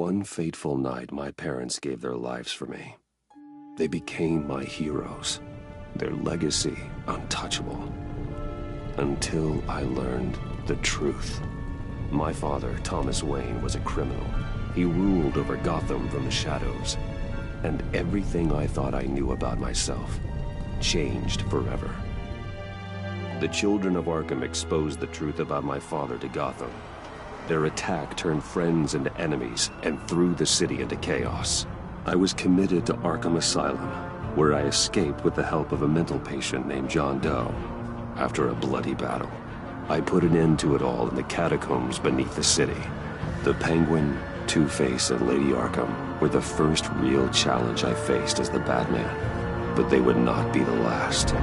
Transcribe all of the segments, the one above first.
One fateful night, my parents gave their lives for me. They became my heroes, their legacy untouchable. Until I learned the truth. My father, Thomas Wayne, was a criminal. He ruled over Gotham from the shadows. And everything I thought I knew about myself changed forever. The children of Arkham exposed the truth about my father to Gotham. Their attack turned friends into enemies and threw the city into chaos. I was committed to Arkham Asylum, where I escaped with the help of a mental patient named John Doe. After a bloody battle, I put an end to it all in the catacombs beneath the city. The Penguin, Two-Face, and Lady Arkham were the first real challenge I faced as the Batman, but they would not be the last.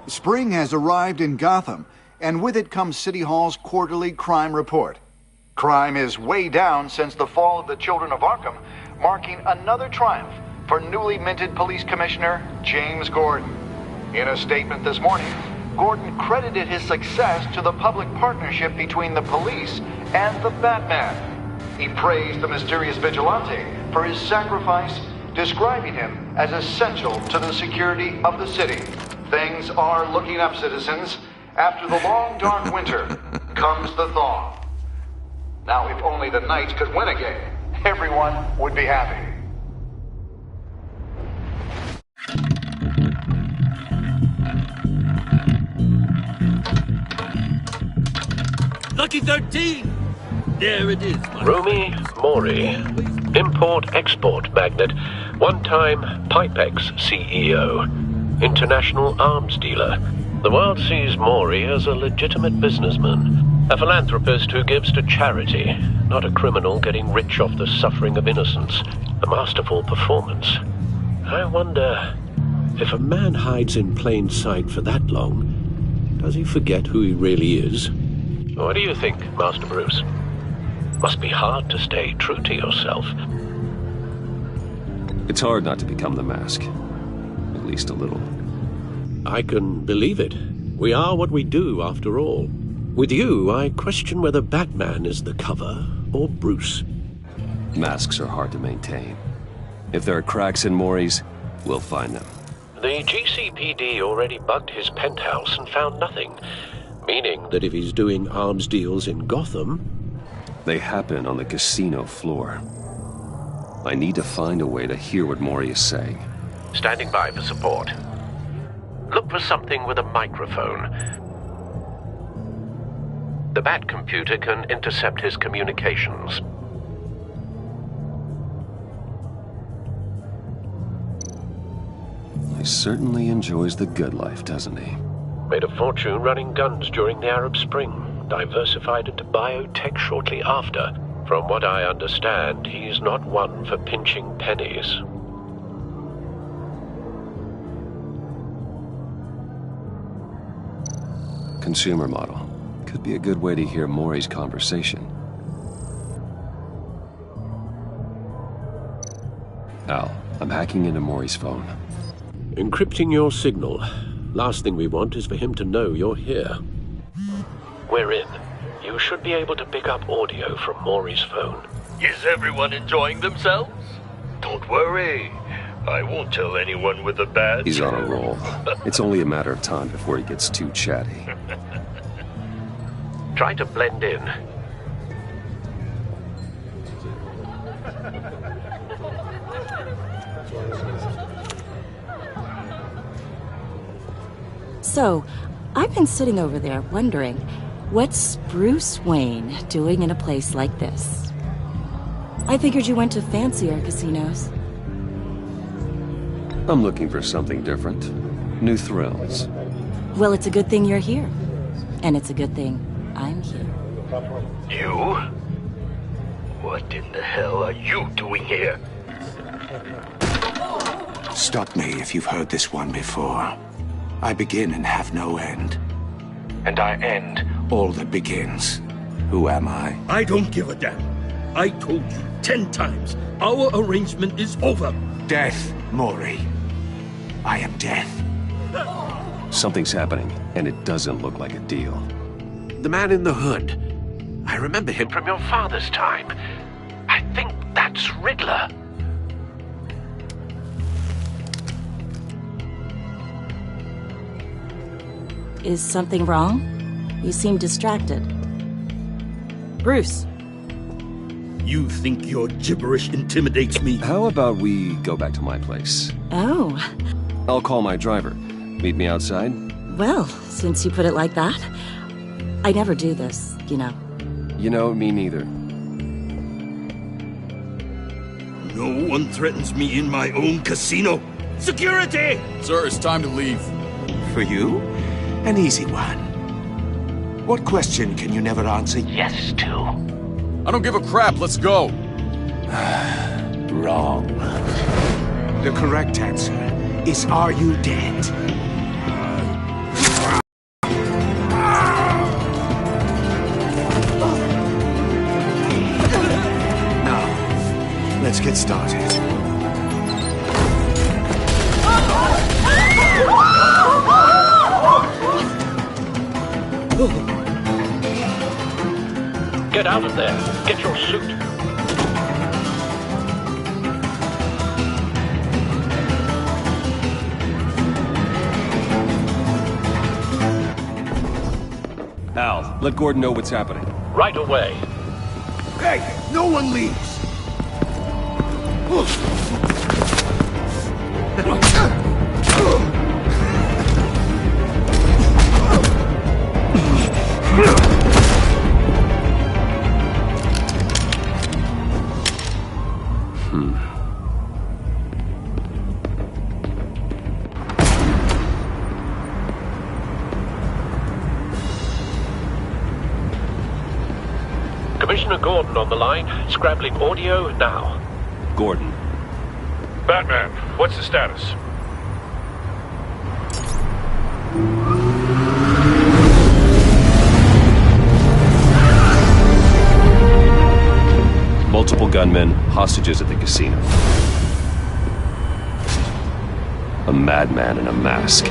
Spring has arrived in Gotham, and with it comes City Hall's quarterly crime report. Crime is way down since the fall of the Children of Arkham, marking another triumph for newly minted Police Commissioner James Gordon. In a statement this morning, Gordon credited his success to the public partnership between the police and the Batman. He praised the mysterious vigilante for his sacrifice, describing him as essential to the security of the city. Things are looking up, citizens. After the long, dark winter comes the thaw. Now, if only the Knights could win again, everyone would be happy. Lucky 13! There it is. Romy Mori, import-export magnate, one-time Pipex CEO, international arms dealer. The world sees Mori as a legitimate businessman, a philanthropist who gives to charity, not a criminal getting rich off the suffering of innocence. A masterful performance. I wonder, if a man hides in plain sight for that long, does he forget who he really is? What do you think, Master Bruce? Must be hard to stay true to yourself. It's hard not to become the Mask. At least a little. I can believe it. We are what we do, after all. With you, I question whether Batman is the cover or Bruce. Masks are hard to maintain. If there are cracks in Mori's, we'll find them. The GCPD already bugged his penthouse and found nothing. Meaning that if he's doing arms deals in Gotham... They happen on the casino floor. I need to find a way to hear what Mori is saying. Standing by for support. Look for something with a microphone. The Bat computer can intercept his communications. He certainly enjoys the good life, doesn't he? Made a fortune running guns during the Arab Spring. Diversified into biotech shortly after. From what I understand, he's not one for pinching pennies. Consumer model. Could be a good way to hear Mori's conversation. Al, I'm hacking into Mori's phone. Encrypting your signal. Last thing we want is for him to know you're here. We're in. You should be able to pick up audio from Mori's phone. Is everyone enjoying themselves? Don't worry. I won't tell anyone with a badge. He's on a roll. It's only a matter of time before he gets too chatty. Try to blend in. So, I've been sitting over there wondering, what's Bruce Wayne doing in a place like this? I figured you went to fancier casinos. I'm looking for something different. New thrills. Well, it's a good thing you're here. And it's a good thing I'm here. You? What in the hell are you doing here? Stop me if you've heard this one before. I begin and have no end. And I end all that begins. Who am I? I don't give a damn. I told you 10 times. Our arrangement is over. Death, Mori. I am death. Something's happening, and it doesn't look like a deal. The man in the hood. remember him from your father's time. I think that's Riddler. Is something wrong? You seem distracted. Bruce. You think your gibberish intimidates me? How about we go back to my place? Oh. I'll call my driver. Meet me outside? Well, since you put it like that, I never do this, you know. You know, me neither. No one threatens me in my own casino. Security! Sir, it's time to leave. For you, an easy one. What question can you never answer yes to? I don't give a crap, let's go. Wrong. The correct answer is, are you dead? Now, let's get started. Get out of there. Get your suit. Al, let Gordon know what's happening. Right away. Hey, no one leaves! Commissioner Gordon on the line. Scrambling audio now. Gordon. Batman, what's the status? Multiple gunmen, hostages at the casino. A madman in a mask.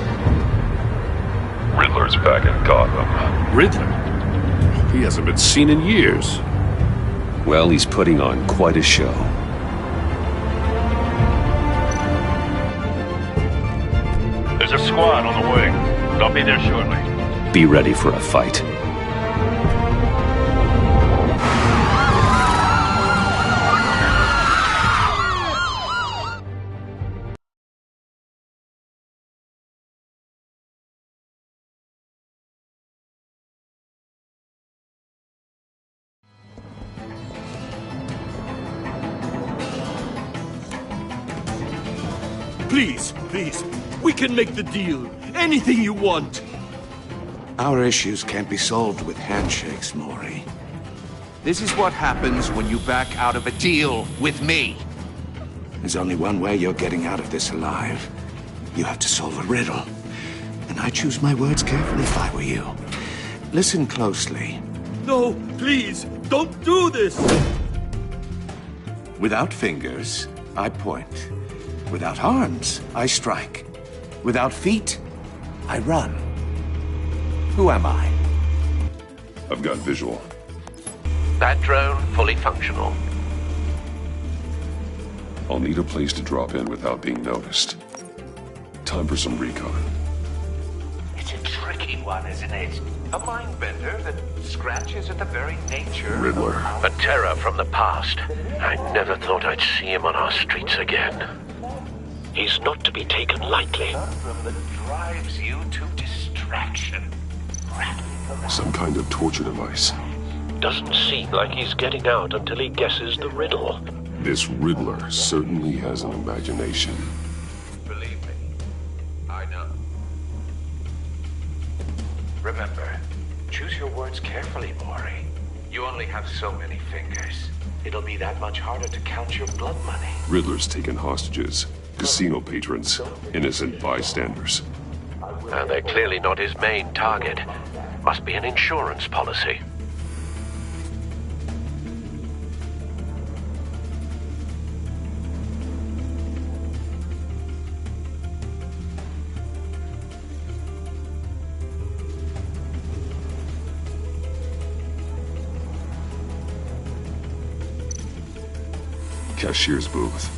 Riddler's back in Gotham. Riddler? He hasn't been seen in years. Well, he's putting on quite a show. There's a squad on the way. They'll be there shortly. Be ready for a fight. Please, please, we can make the deal. Anything you want. Our issues can't be solved with handshakes, Maury. This is what happens when you back out of a deal with me. There's only one way you're getting out of this alive. You have to solve a riddle. And I choose my words carefully if I were you. Listen closely. No, please, don't do this. Without fingers, I point. Without arms, I strike. Without feet, I run. Who am I? I've got visual. That drone fully functional. I'll need a place to drop in without being noticed. Time for some recon. It's a tricky one, isn't it? A mind bender that scratches at the very nature Riddler. A terror from the past. I never thought I'd see him on our streets again. He's not to be taken lightly. that drives you to distraction. Some kind of torture device. Doesn't seem like he's getting out until he guesses the riddle. This Riddler certainly has an imagination. Believe me, I know. Remember, choose your words carefully, Maury. You only have so many fingers. It'll be that much harder to count your blood money. Riddler's taken hostages. Casino patrons. Innocent bystanders. They're clearly not his main target. Must be an insurance policy. Cashier's booth.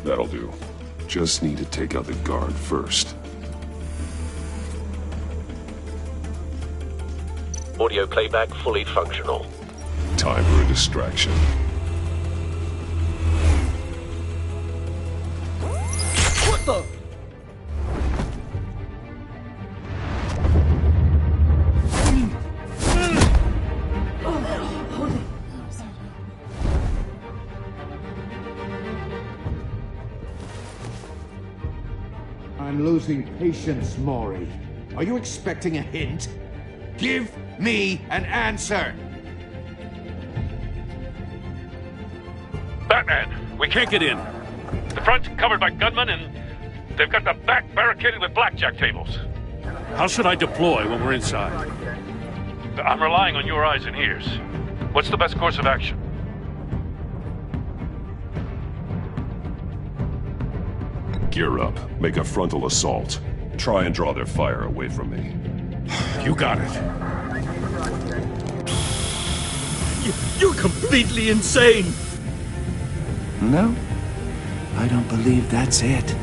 That'll do. Just need to take out the guard first. Audio playback fully functional. Time for a distraction. What the? I'm losing patience, Maury. Are you expecting a hint? Give me an answer! Batman, we can't get in. The front's covered by gunmen, and they've got the back barricaded with blackjack tables. How should I deploy when we're inside? I'm relying on your eyes and ears. What's the best course of action? Gear up. Make a frontal assault. Try and draw their fire away from me. You got it. You're completely insane! No, I don't believe that's it.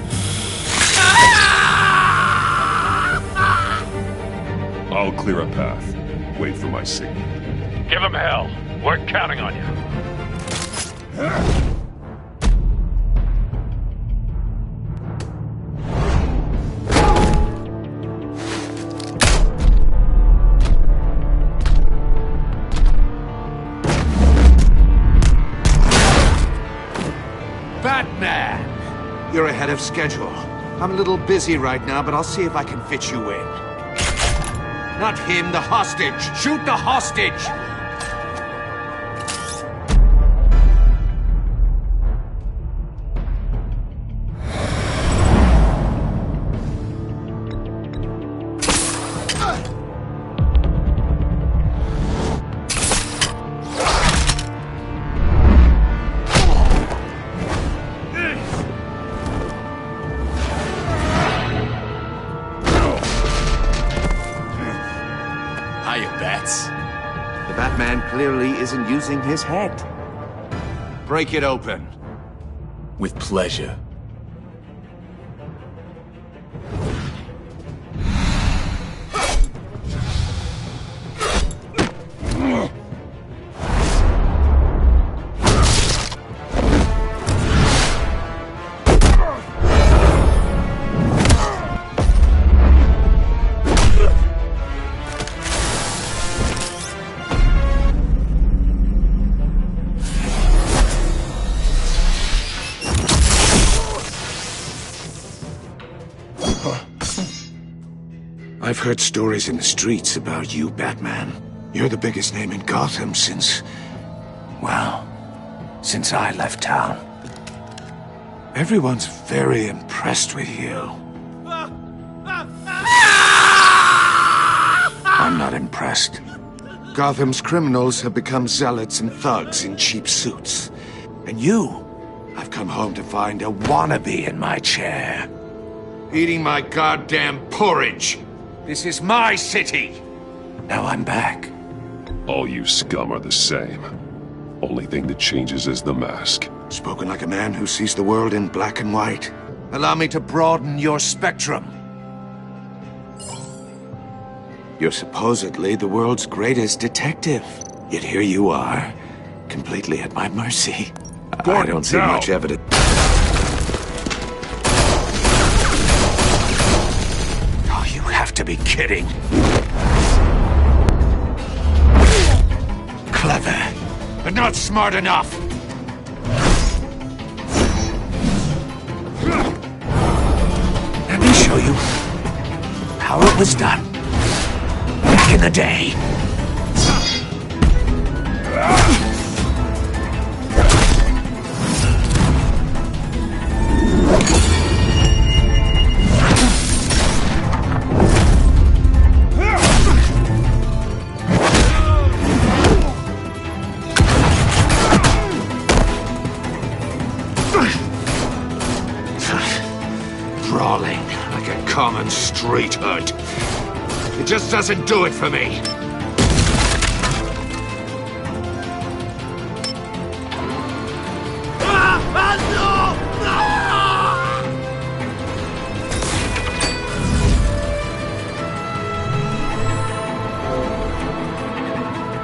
I'll clear a path. Wait for my signal. Give him hell. We're counting on you. Batman! You're ahead of schedule. I'm a little busy right now, but I'll see if I can fit you in. Not him, the hostage! Shoot the hostage! The Batman clearly isn't using his head. Break it open. With pleasure. I've heard stories in the streets about you, Batman. You're the biggest name in Gotham since I left town. Everyone's very impressed with you. I'm not impressed. Gotham's criminals have become zealots and thugs in cheap suits. And you, I've come home to find a wannabe in my chair. Eating my goddamn porridge. This is my city! Now I'm back. All you scum are the same. Only thing that changes is the mask. Spoken like a man who sees the world in black and white. Allow me to broaden your spectrum. You're supposedly the world's greatest detective. Yet here you are, completely at my mercy. I don't see much evidence. To be kidding. Clever, but not smart enough. Let me show you how it was done back in the day. Brawling like a common street hood. It just doesn't do it for me.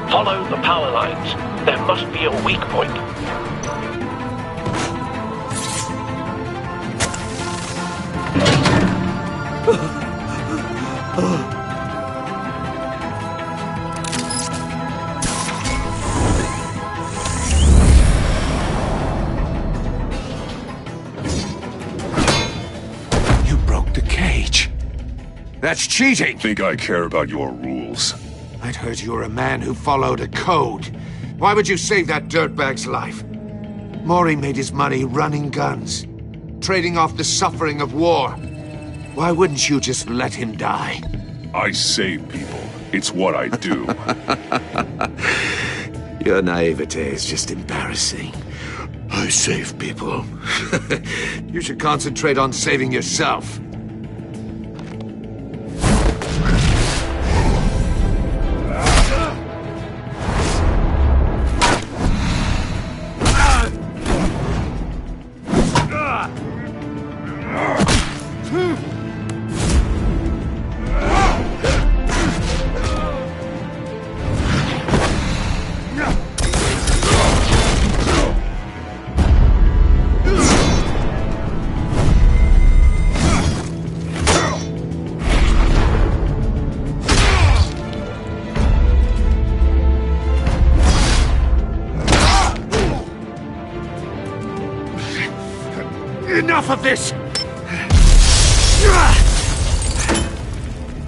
Follow the power lines. There must be a weak point. You broke the cage. That's cheating! Think I care about your rules? I'd heard you were a man who followed a code. Why would you save that dirtbag's life? Maury made his money running guns, trading off the suffering of war. Why wouldn't you just let him die? I save people. It's what I do. Your naivete is just embarrassing. I save people. You should concentrate on saving yourself. Enough of this!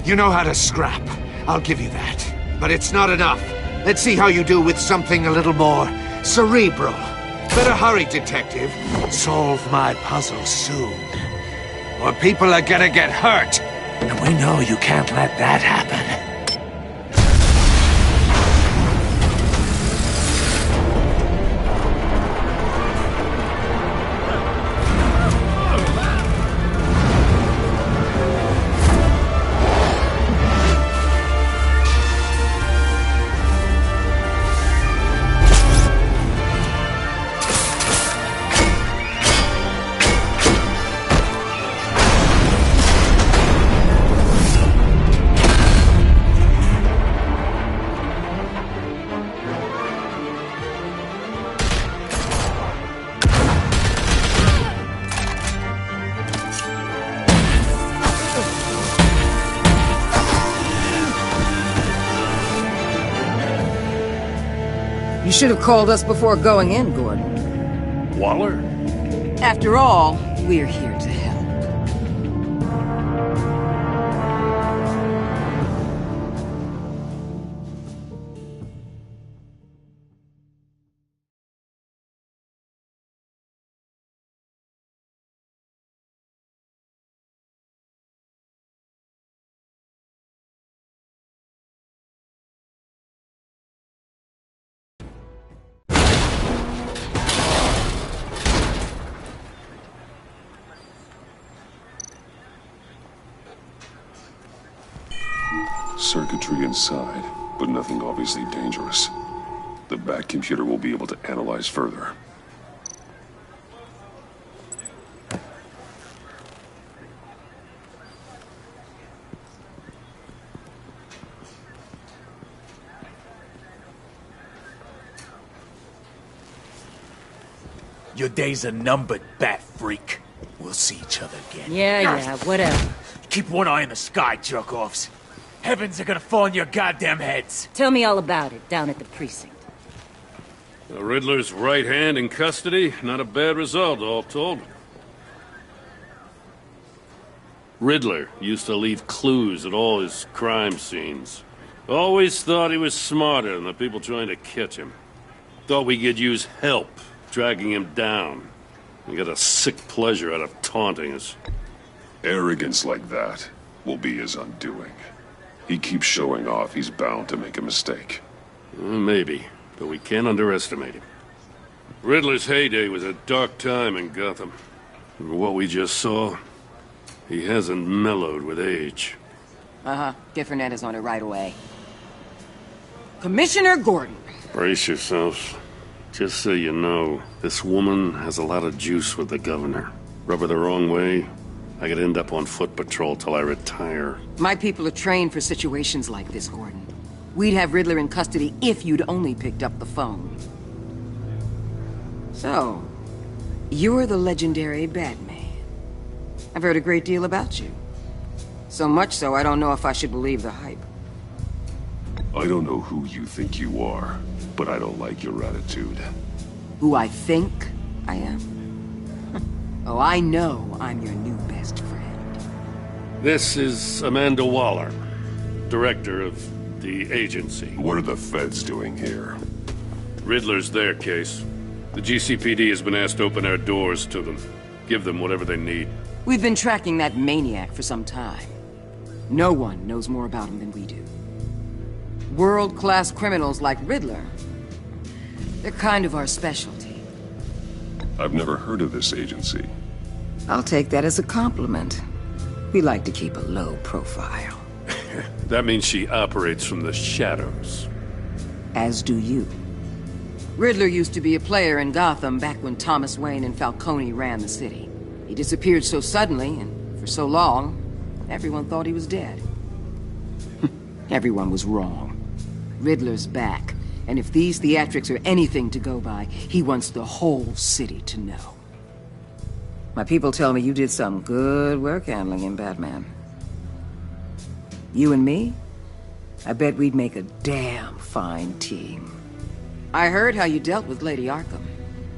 You know how to scrap. I'll give you that. But it's not enough. Let's see how you do with something a little more cerebral. Better hurry, detective. Solve my puzzle soon. Or people are gonna get hurt. And we know you can't let that happen. You should have called us before going in, Gordon. Waller? After all, we're here to help. Circuitry inside, but nothing obviously dangerous. The back computer will be able to analyze further. Your days are numbered, bat freak. We'll see each other again. Yeah, whatever. Keep one eye in the sky, jerk-offs. Heavens are gonna fall on your goddamn heads. Tell me all about it down at the precinct. The Riddler's right hand in custody. Not a bad result, all told. Riddler used to leave clues at all his crime scenes. Always thought he was smarter than the people trying to catch him. Thought we could use help dragging him down. He got a sick pleasure out of taunting us. Arrogance like that will be his undoing. He keeps showing off, he's bound to make a mistake. Maybe, but we can't underestimate him. Riddler's heyday was a dark time in Gotham. And what we just saw, he hasn't mellowed with age. Get Fernandez on it right away. Commissioner Gordon. Brace yourselves. Just so you know, this woman has a lot of juice with the governor. Rub her the wrong way, I could end up on foot patrol till I retire. My people are trained for situations like this, Gordon. We'd have Riddler in custody if you'd only picked up the phone. So, you're the legendary Batman. I've heard a great deal about you. So much so, I don't know if I should believe the hype. I don't know who you think you are, but I don't like your attitude. Who I think I am? Oh, I know I'm your new best friend. This is Amanda Waller, director of the agency. What are the feds doing here? Riddler's their case. The GCPD has been asked to open our doors to them. Give them whatever they need. We've been tracking that maniac for some time. No one knows more about him than we do. World-class criminals like Riddler, they're kind of our specialty. I've never heard of this agency. I'll take that as a compliment. We like to keep a low profile. That means she operates from the shadows. As do you. Riddler used to be a player in Gotham back when Thomas Wayne and Falcone ran the city. He disappeared so suddenly, and for so long, everyone thought he was dead. Everyone was wrong. Riddler's back, and if these theatrics are anything to go by, he wants the whole city to know. My people tell me you did some good work handling him, Batman. You and me? I bet we'd make a damn fine team. I heard how you dealt with Lady Arkham.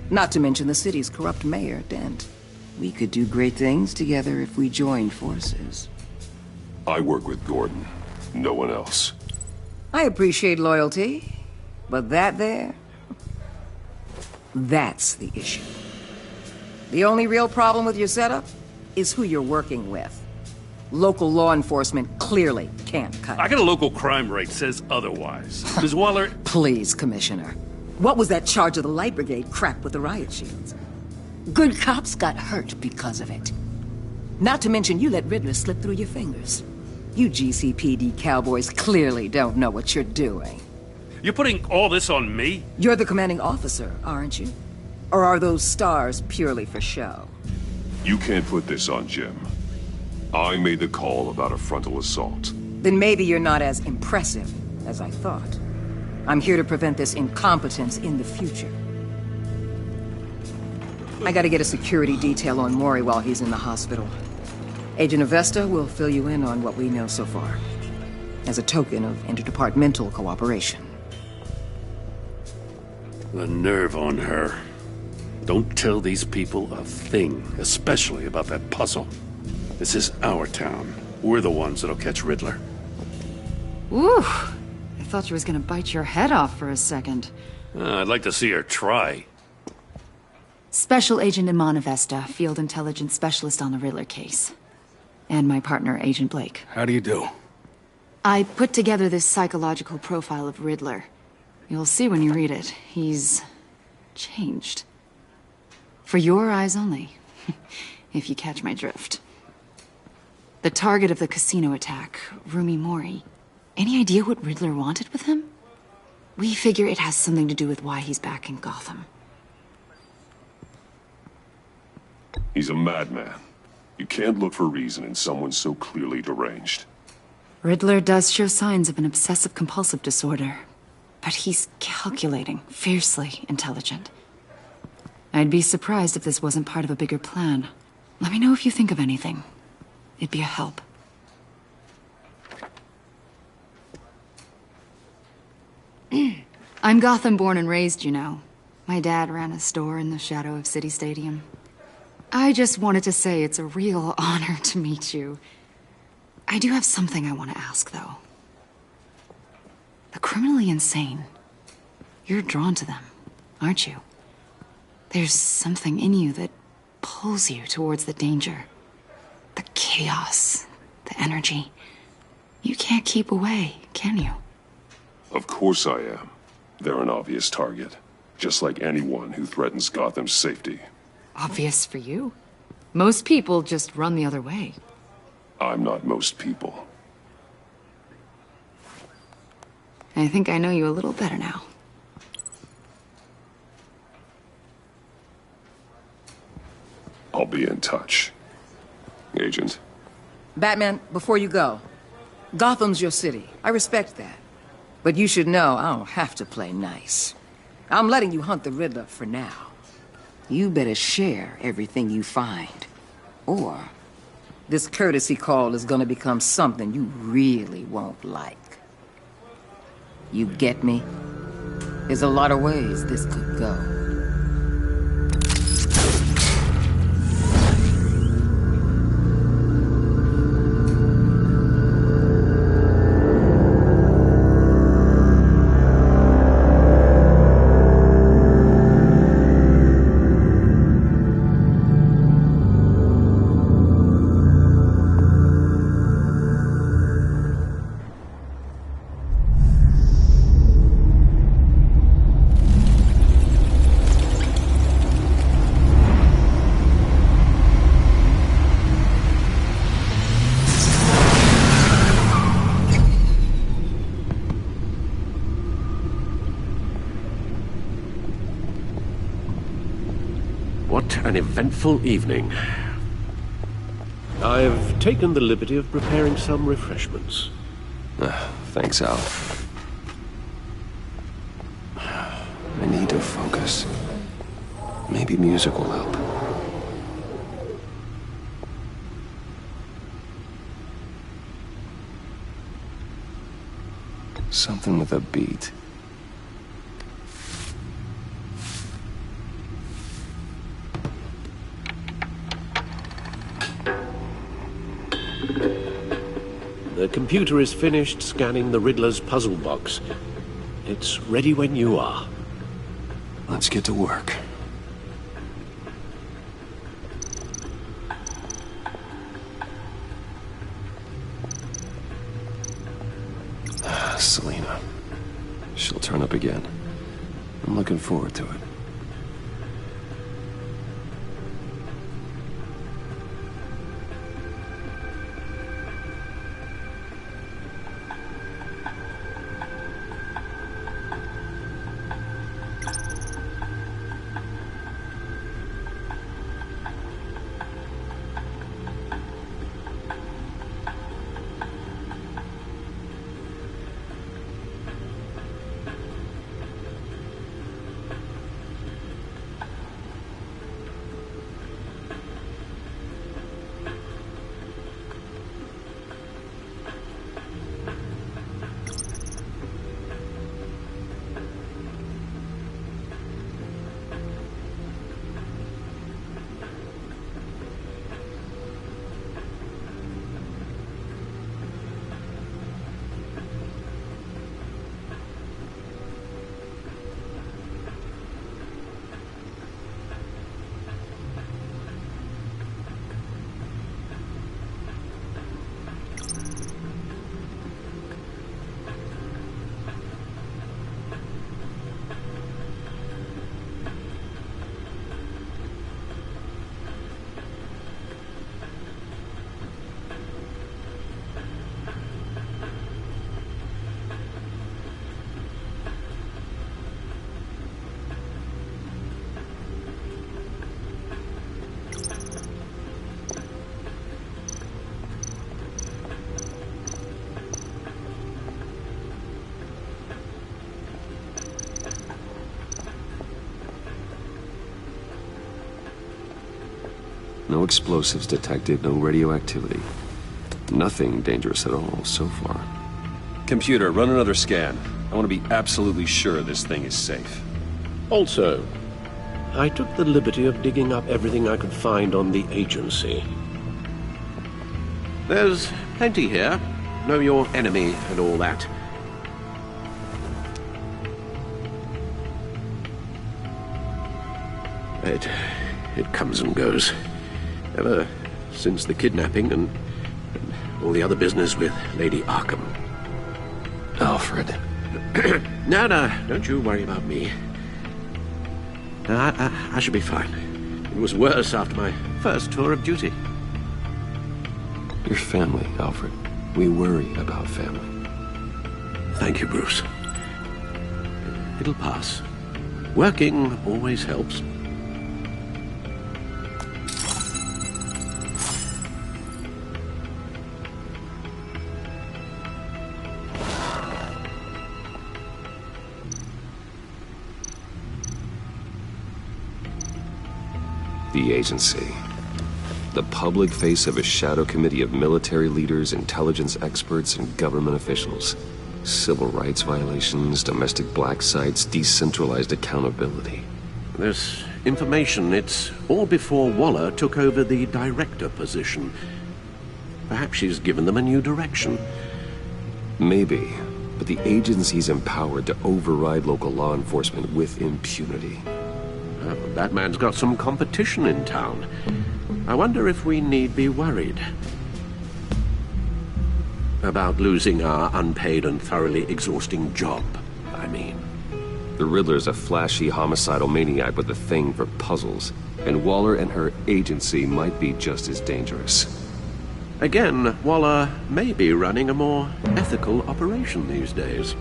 Not to mention the city's corrupt mayor, Dent. We could do great things together if we joined forces. I work with Gordon. No one else. I appreciate loyalty, but that there... that's the issue. The only real problem with your setup is who you're working with. Local law enforcement clearly can't cut it. I got a local crime rate says otherwise. Ms. Waller... Please, Commissioner. What was that charge of the Light Brigade crap with the riot shields? Good cops got hurt because of it. Not to mention you let Riddler slip through your fingers. You GCPD cowboys clearly don't know what you're doing. You're putting all this on me? You're the commanding officer, aren't you? Or are those stars purely for show? You can't put this on Jim. I made the call about a frontal assault. Then maybe you're not as impressive as I thought. I'm here to prevent this incompetence in the future. I gotta get a security detail on Mori while he's in the hospital. Agent Avesta will fill you in on what we know so far, as a token of interdepartmental cooperation. The nerve on her. Don't tell these people a thing, especially about that puzzle. This is our town. We're the ones that'll catch Riddler. Ooh, I thought she was gonna bite your head off for a second. I'd like to see her try. Special Agent Iman Avesta, Field Intelligence Specialist on the Riddler case. And my partner, Agent Blake. How do you do? I put together this psychological profile of Riddler. You'll see when you read it. He's... changed. For your eyes only, if you catch my drift. The target of the casino attack, Rumi Mori. Any idea what Riddler wanted with him? We figure it has something to do with why he's back in Gotham. He's a madman. You can't look for reason in someone so clearly deranged. Riddler does show signs of an obsessive-compulsive disorder. But he's calculating, fiercely intelligent. I'd be surprised if this wasn't part of a bigger plan. Let me know if you think of anything. It'd be a help. I'm Gotham born and raised, you know. My dad ran a store in the shadow of City Stadium. I just wanted to say it's a real honor to meet you. I do have something I want to ask, though. The criminally insane. You're drawn to them, aren't you? There's something in you that pulls you towards the danger. The chaos, the energy. You can't keep away, can you? Of course I am. They're an obvious target. Just like anyone who threatens Gotham's safety. Obvious for you. Most people just run the other way. I'm not most people. I think I know you a little better now. I'll be in touch. Agent. Batman, before you go, Gotham's your city. I respect that. But you should know I don't have to play nice. I'm letting you hunt the Riddler for now. You better share everything you find. Or this courtesy call is gonna become something you really won't like. You get me? There's a lot of ways this could go. An eventful evening. I've taken the liberty of preparing some refreshments. Thanks, Al. I need to focus. Maybe music will help. Something with a beat. The computer is finished scanning the Riddler's puzzle box. It's ready when you are. Let's get to work. Selena. She'll turn up again. I'm looking forward to it. No explosives detected, no radioactivity. Nothing dangerous at all so far. Computer, run another scan. I want to be absolutely sure this thing is safe. Also, I took the liberty of digging up everything I could find on the agency. There's plenty here. Know your enemy and all that. It comes and goes. Ever since the kidnapping and all the other business with Lady Arkham. Alfred. No, don't you worry about me. I should be fine. It was worse after my first tour of duty. Your family, Alfred. We worry about family. Thank you, Bruce. It'll pass. Working always helps. The agency. The public face of a shadow committee of military leaders, intelligence experts, and government officials. Civil rights violations, domestic black sites, decentralized accountability. This information, it's all before Waller took over the director position. Perhaps she's given them a new direction. Maybe, but the agency's empowered to override local law enforcement with impunity. Batman's got some competition in town. I wonder if we need be worried about losing our unpaid and thoroughly exhausting job, I mean. The Riddler's a flashy homicidal maniac with a thing for puzzles, and Waller and her agency might be just as dangerous. Again, Waller may be running a more ethical operation these days.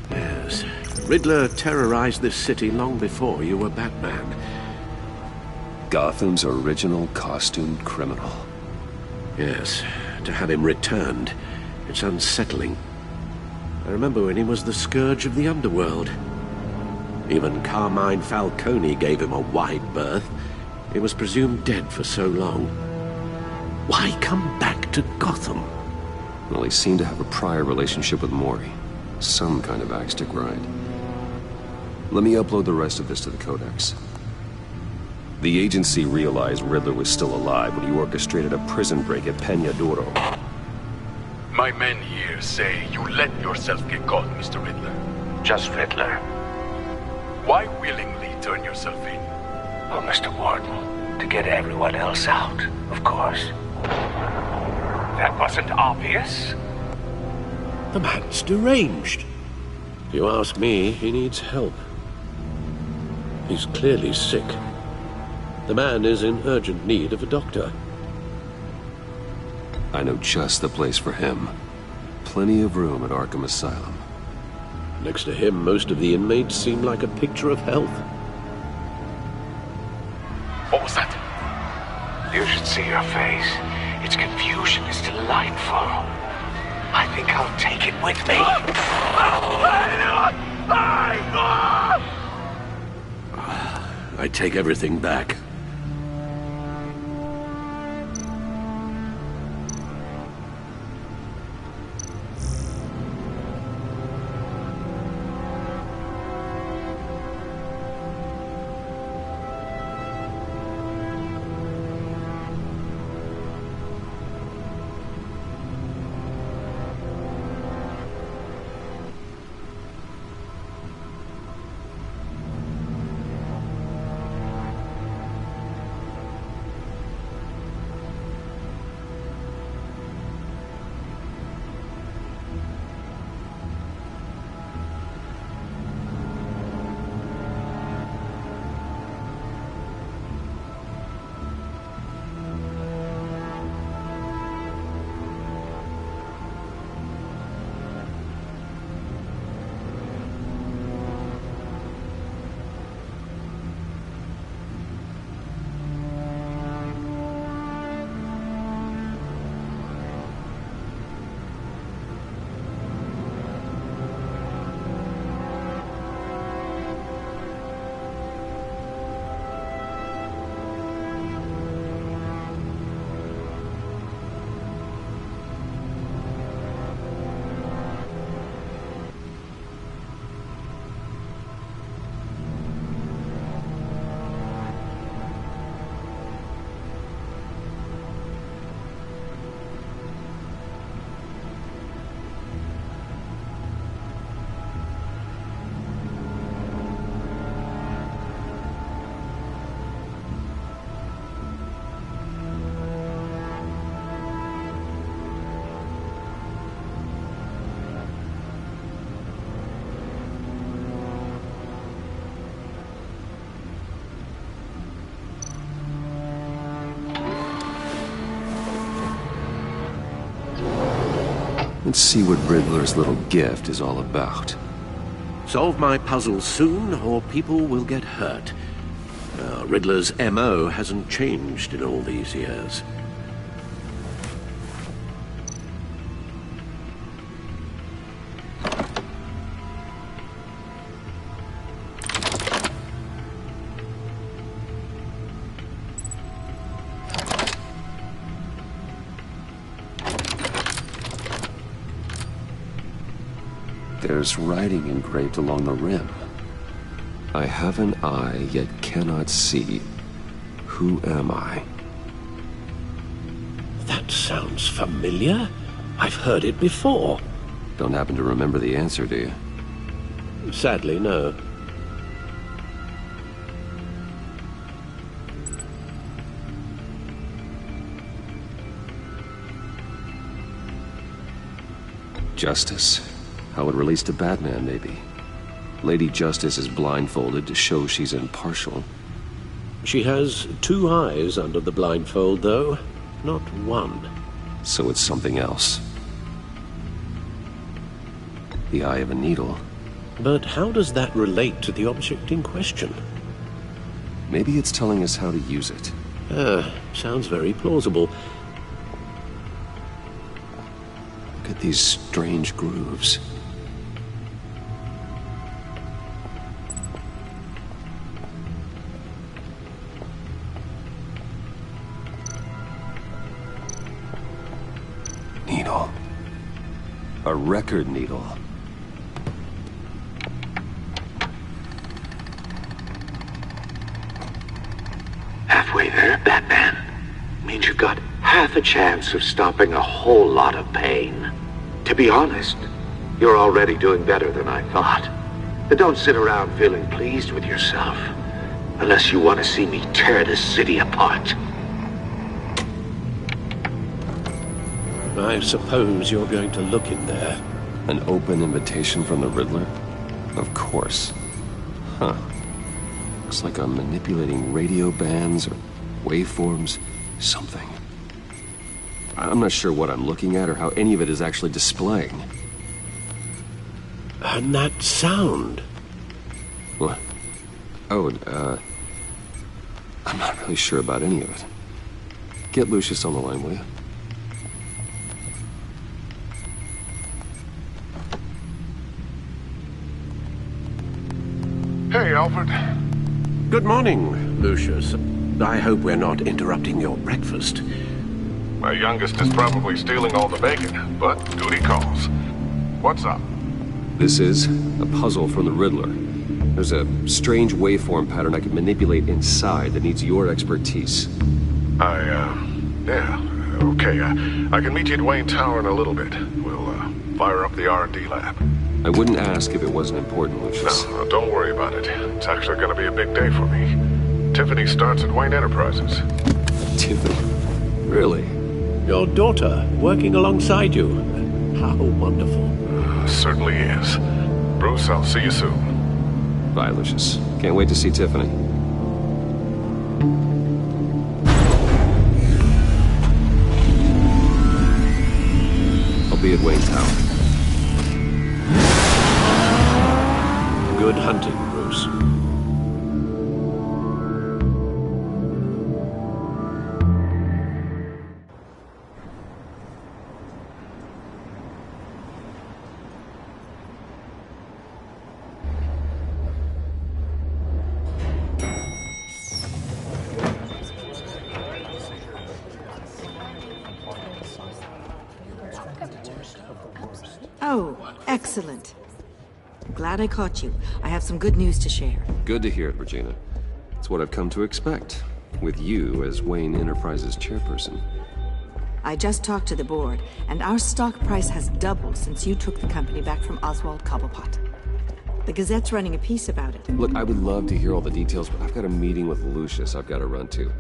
Yes, Riddler terrorized this city long before you were Batman. Gotham's original costumed criminal. Yes, to have him returned, it's unsettling. I remember when he was the scourge of the underworld. Even Carmine Falcone gave him a wide berth. He was presumed dead for so long. Why come back to Gotham? Well, he seemed to have a prior relationship with Mori. Some kind of axe to grind. Let me upload the rest of this to the Codex. The agency realized Riddler was still alive when he orchestrated a prison break at Peña Duro. My men here say you let yourself get caught, Mr. Riddler. Just Riddler. Why willingly turn yourself in? Oh, Mr. Warden, to get everyone else out, of course. That wasn't obvious. The man's deranged. If you ask me, he needs help. He's clearly sick. The man is in urgent need of a doctor. I know just the place for him. Plenty of room at Arkham Asylum. Next to him, most of the inmates seem like a picture of health. What was that? You should see your face. Its confusion is delightful. I think I'll take it with me. I take everything back. Let's see what Riddler's little gift is all about. Solve my puzzle soon, or people will get hurt. Riddler's MO hasn't changed in all these years. There's writing engraved along the rim. I have an eye, yet cannot see. Who am I? That sounds familiar. I've heard it before. Don't happen to remember the answer, do you? Sadly, no. Justice. How it relates to Batman, maybe. Lady Justice is blindfolded to show she's impartial. She has 2 eyes under the blindfold, though. Not 1. So it's something else. The eye of a needle. But how does that relate to the object in question? Maybe it's telling us how to use it. Sounds very plausible. Look at these strange grooves. Needle. A record needle. Halfway there, Batman. Means you've got half a chance of stopping a whole lot of pain. To be honest, you're already doing better than I thought. But don't sit around feeling pleased with yourself. Unless you want to see me tear this city apart. I suppose you're going to look in there. An open invitation from the Riddler? Of course. Huh. Looks like I'm manipulating radio bands or waveforms. Something. I'm not sure what I'm looking at or how any of it is actually displaying. And that sound? What? Oh, I'm not really sure about any of it. Get Lucius on the line, will you? Hey, Alfred. Good morning, Lucius. I hope we're not interrupting your breakfast. My youngest is probably stealing all the bacon, but duty calls. What's up? This is a puzzle from the Riddler. There's a strange waveform pattern I can manipulate inside that needs your expertise. Yeah, okay. I can meet you at Wayne Tower in a little bit. We'll, fire up the R&D lab. I wouldn't ask if it wasn't important, Lucius. No, don't worry about it. It's actually gonna be a big day for me. Tiffany starts at Wayne Enterprises. Tiffany? Really? Your daughter, working alongside you. How wonderful. Certainly is. Bruce, I'll see you soon. Bye, Lucius. Can't wait to see Tiffany. I'll be at Wayne Tower. Good hunting, Bruce. Oh, excellent. Glad I caught you. I have some good news to share. Good to hear it, Regina. It's what I've come to expect, with you as Wayne Enterprises chairperson. I just talked to the board, and our stock price has doubled since you took the company back from Oswald Cobblepot. The Gazette's running a piece about it. Look, I would love to hear all the details, but I've got a meeting with Lucius I've got to run to.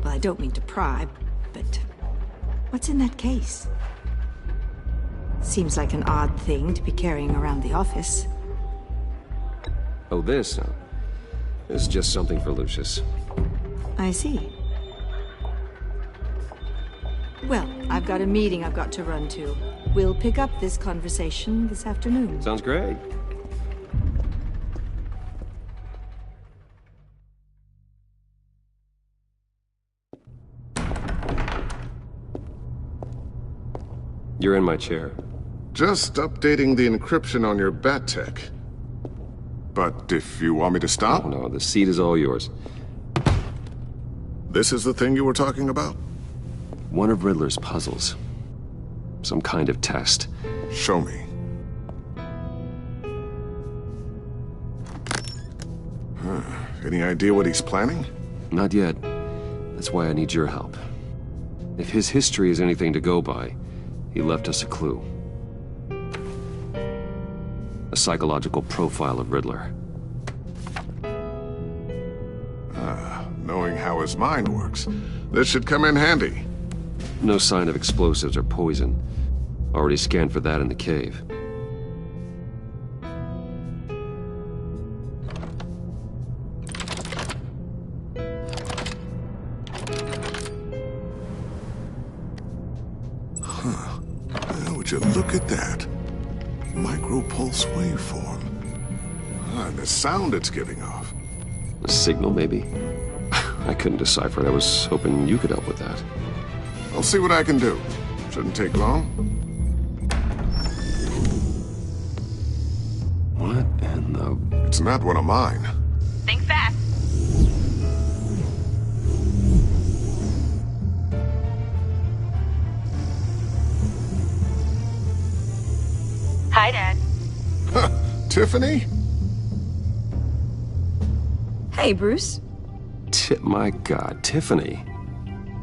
Well, I don't mean to pry, but what's in that case? Seems like an odd thing to be carrying around the office. Oh, this? No. This is just something for Lucius. I see. Well, I've got a meeting I've got to run to. We'll pick up this conversation this afternoon. Sounds great. You're in my chair. Just updating the encryption on your bat tech. But if you want me to stop? Oh, no, the seat is all yours. This is the thing you were talking about? One of Riddler's puzzles. Some kind of test. Show me. Any idea what he's planning? Not yet. That's why I need your help. If his history is anything to go by, he left us a clue. A psychological profile of Riddler. Knowing how his mind works, this should come in handy. No sign of explosives or poison. Already scanned for that in the cave. Would you look at that? Micro-pulse waveform. And the sound it's giving off. A signal, maybe? I couldn't decipher it. I was hoping you could help with that. I'll see what I can do. Shouldn't take long. What in the... It's not one of mine. Think fast. Hi, Dad. Tiffany? Hey, Bruce. My God, Tiffany.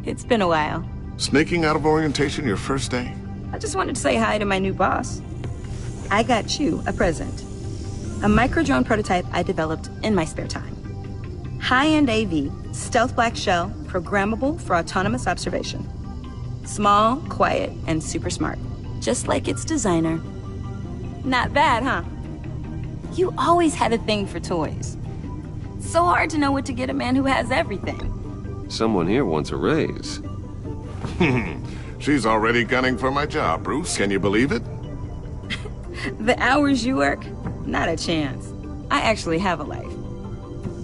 It's been a while. Sneaking out of orientation your first day? I just wanted to say hi to my new boss. I got you a present. A micro-drone prototype I developed in my spare time. High-end AV, stealth black shell, programmable for autonomous observation. Small, quiet, and super smart. Just like its designer. Not bad, huh? You always had a thing for toys. So hard to know what to get a man who has everything. Someone here wants a raise. She's already gunning for my job, Bruce. Can you believe it? The hours you work? Not a chance. I actually have a life.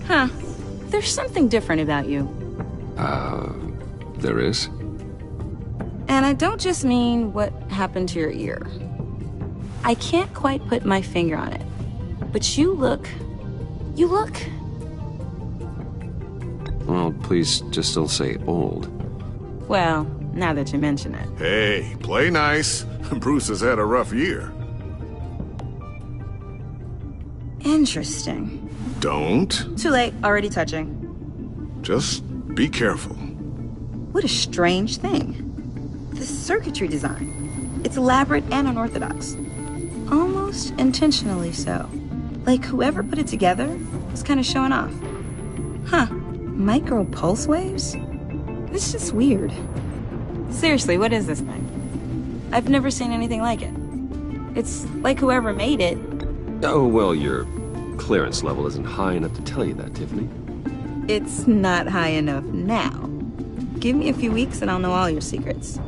Huh. There's something different about you. There is? And I don't just mean what happened to your ear. I can't quite put my finger on it. But you look... Well, please just don't say old. Well, now that you mention it. Hey, play nice. Bruce has had a rough year. Interesting. Don't. Too late, already touching. Just be careful. What a strange thing. The circuitry design. It's elaborate and unorthodox. Almost intentionally so. Like whoever put it together was kind of showing off. Huh. Micro pulse waves? It's just weird. Seriously, what is this thing? I've never seen anything like it. It's like whoever made it. Oh, well, your clearance level isn't high enough to tell you that, Tiffany. It's not high enough now. Give me a few weeks and I'll know all your secrets.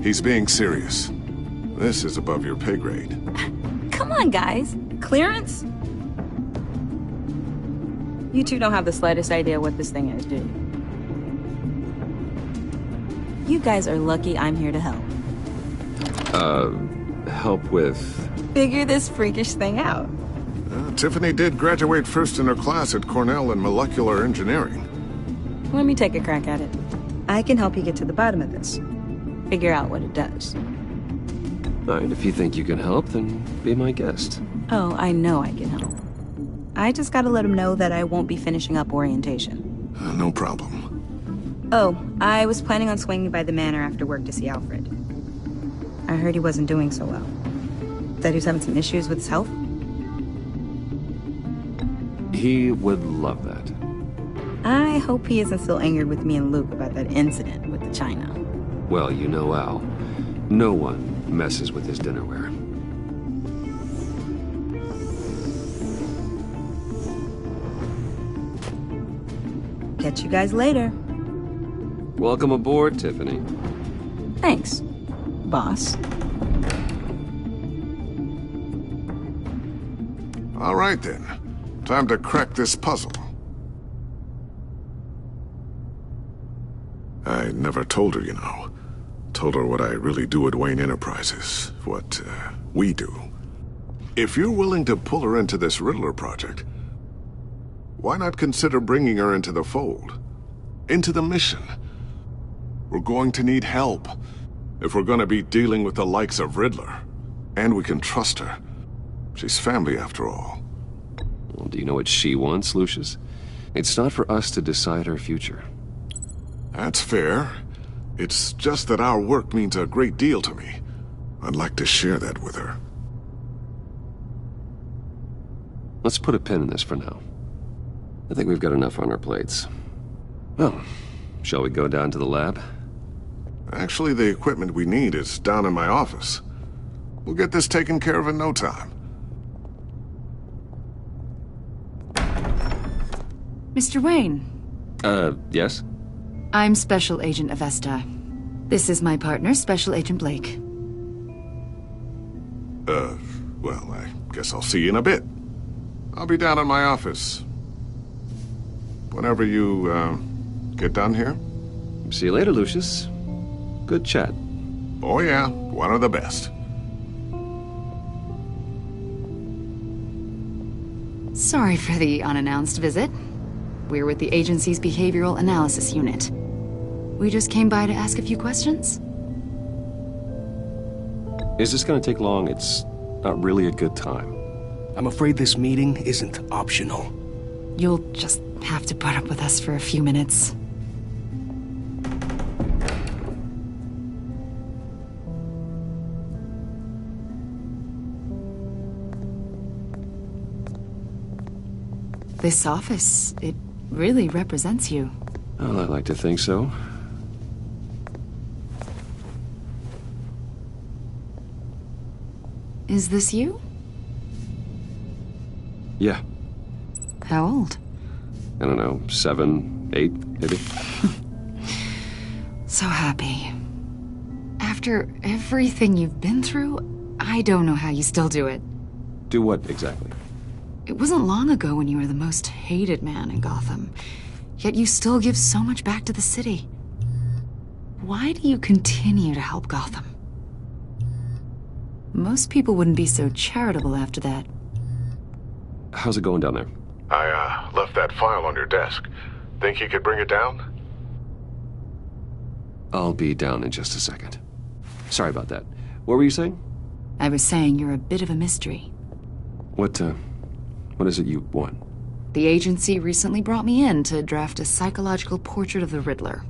He's being serious. This is above your pay grade. Come on, guys. Clearance? You two don't have the slightest idea what this thing is, do you? You guys are lucky I'm here to help. Help with... Figure this freakish thing out. Tiffany did graduate first in her class at Cornell in molecular engineering. Let me take a crack at it. I can help you get to the bottom of this. Figure out what it does. All right, if you think you can help, then be my guest. Oh, I know I can help. I just gotta let him know that I won't be finishing up orientation. No problem. Oh, I was planning on swinging by the manor after work to see Alfred. I heard he wasn't doing so well. That he was having some issues with his health. He would love that. I hope he isn't still angered with me and Luke about that incident with the china. Well, you know Al. No one messes with his dinnerware. Catch you guys later. Welcome aboard, Tiffany. Thanks, boss. All right, then. Time to crack this puzzle. I never told her, you know. Told her what I really do at Wayne Enterprises. What, we do. If you're willing to pull her into this Riddler project, why not consider bringing her into the fold? Into the mission? We're going to need help if we're going to be dealing with the likes of Riddler. And we can trust her. She's family, after all. Well, Do you know what she wants, Lucius? It's not for us to decide her future. That's fair. It's just that our work means a great deal to me. I'd like to share that with her. Let's put a pin in this for now. I think we've got enough on our plates. Well, shall we go down to the lab? Actually, the equipment we need is down in my office. We'll get this taken care of in no time. Mr. Wayne. Yes? I'm Special Agent Avesta. This is my partner, Special Agent Blake. Well, I guess I'll see you in a bit. I'll be down in my office. Whenever you, get done here. See you later, Lucius. Good chat. Oh yeah, one of the best. Sorry for the unannounced visit. We're with the agency's behavioral analysis unit. We just came by to ask a few questions. Is this gonna take long? It's not really a good time. I'm afraid this meeting isn't optional. You'll just have to put up with us for a few minutes. This office, it really represents you. Well, I like to think so. Is this you? Yeah. How old? I don't know, 7, 8, maybe? So happy. After everything you've been through, I don't know how you still do it. Do what, exactly? It wasn't long ago when you were the most hated man in Gotham, yet you still give so much back to the city. Why do you continue to help Gotham? Most people wouldn't be so charitable after that. How's it going down there? I, left that file on your desk. Think you could bring it down? I'll be down in just a second. Sorry about that. What were you saying? I was saying you're a bit of a mystery. What is it you want? The agency recently brought me in to draft a psychological portrait of the Riddler.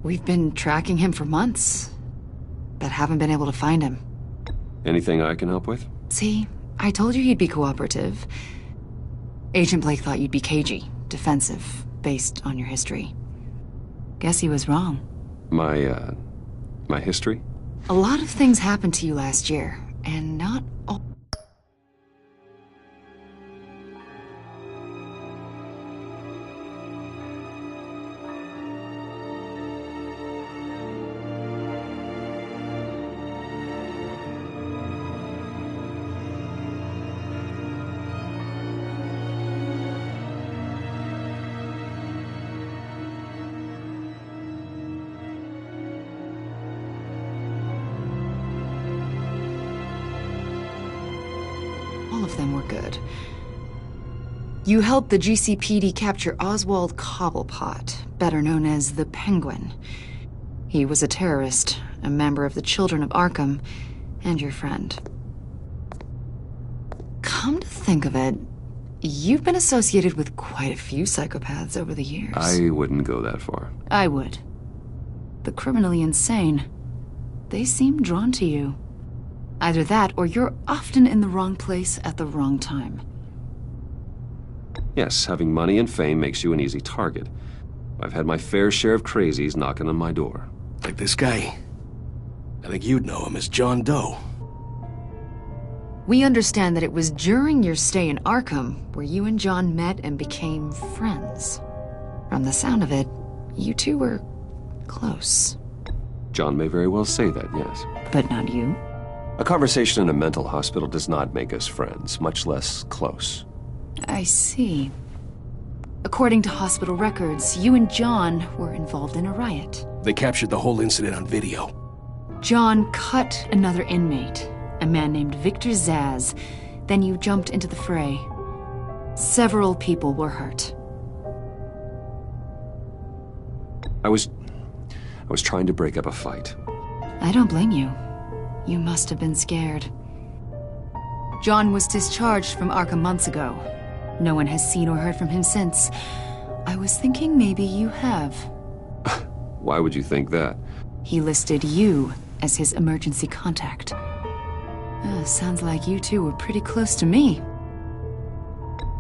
We've been tracking him for months, but haven't been able to find him. Anything I can help with? See, I told you you'd be cooperative. Agent Blake thought you'd be cagey, defensive, based on your history. Guess he was wrong. My history? A lot of things happened to you last year, and not all. All of them were good. You helped the GCPD capture Oswald Cobblepot, better known as the Penguin. He was a terrorist, a member of the Children of Arkham, and your friend. Come to think of it, you've been associated with quite a few psychopaths over the years. I wouldn't go that far. I would. The criminally insane. They seem drawn to you. Either that, or you're often in the wrong place at the wrong time. Yes, having money and fame makes you an easy target. I've had my fair share of crazies knocking on my door. Like this guy. I think you'd know him as John Doe. We understand that it was during your stay in Arkham where you and John met and became friends. From the sound of it, you two were close. John may very well say that, yes. But not you. A conversation in a mental hospital does not make us friends, much less close. I see. According to hospital records, you and John were involved in a riot. They captured the whole incident on video. John cut another inmate, a man named Victor Zaz. Then you jumped into the fray. Several people were hurt. I was trying to break up a fight. I don't blame you. You must have been scared. John was discharged from Arkham months ago. No one has seen or heard from him since. I was thinking maybe you have. Why would you think that? He listed you as his emergency contact. Sounds like you two were pretty close to me.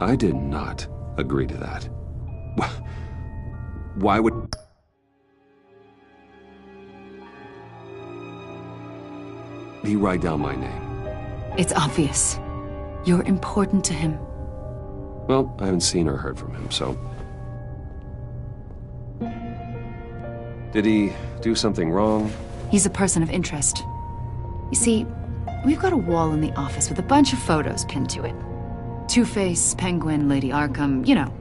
I did not agree to that. Why would... he write down my name? It's obvious. You're important to him. Well, I haven't seen or heard from him, so... Did he do something wrong? He's a person of interest. You see, we've got a wall in the office with a bunch of photos pinned to it. Two-Face, Penguin, Lady Arkham, you know,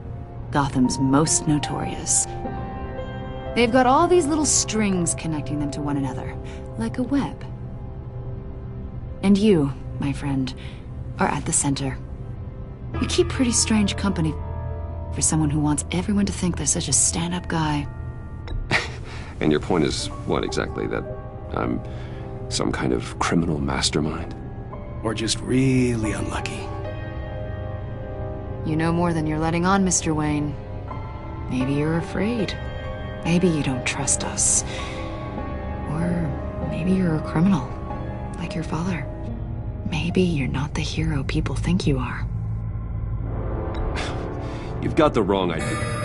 Gotham's most notorious. They've got all these little strings connecting them to one another, like a web. And you, my friend, are at the center. You keep pretty strange company for someone who wants everyone to think they're such a stand-up guy. And your point is what exactly? That I'm some kind of criminal mastermind? Or just really unlucky? You know more than you're letting on, Mr. Wayne. Maybe you're afraid. Maybe you don't trust us. Or maybe you're a criminal, like your father. Maybe you're not the hero people think you are. You've got the wrong idea.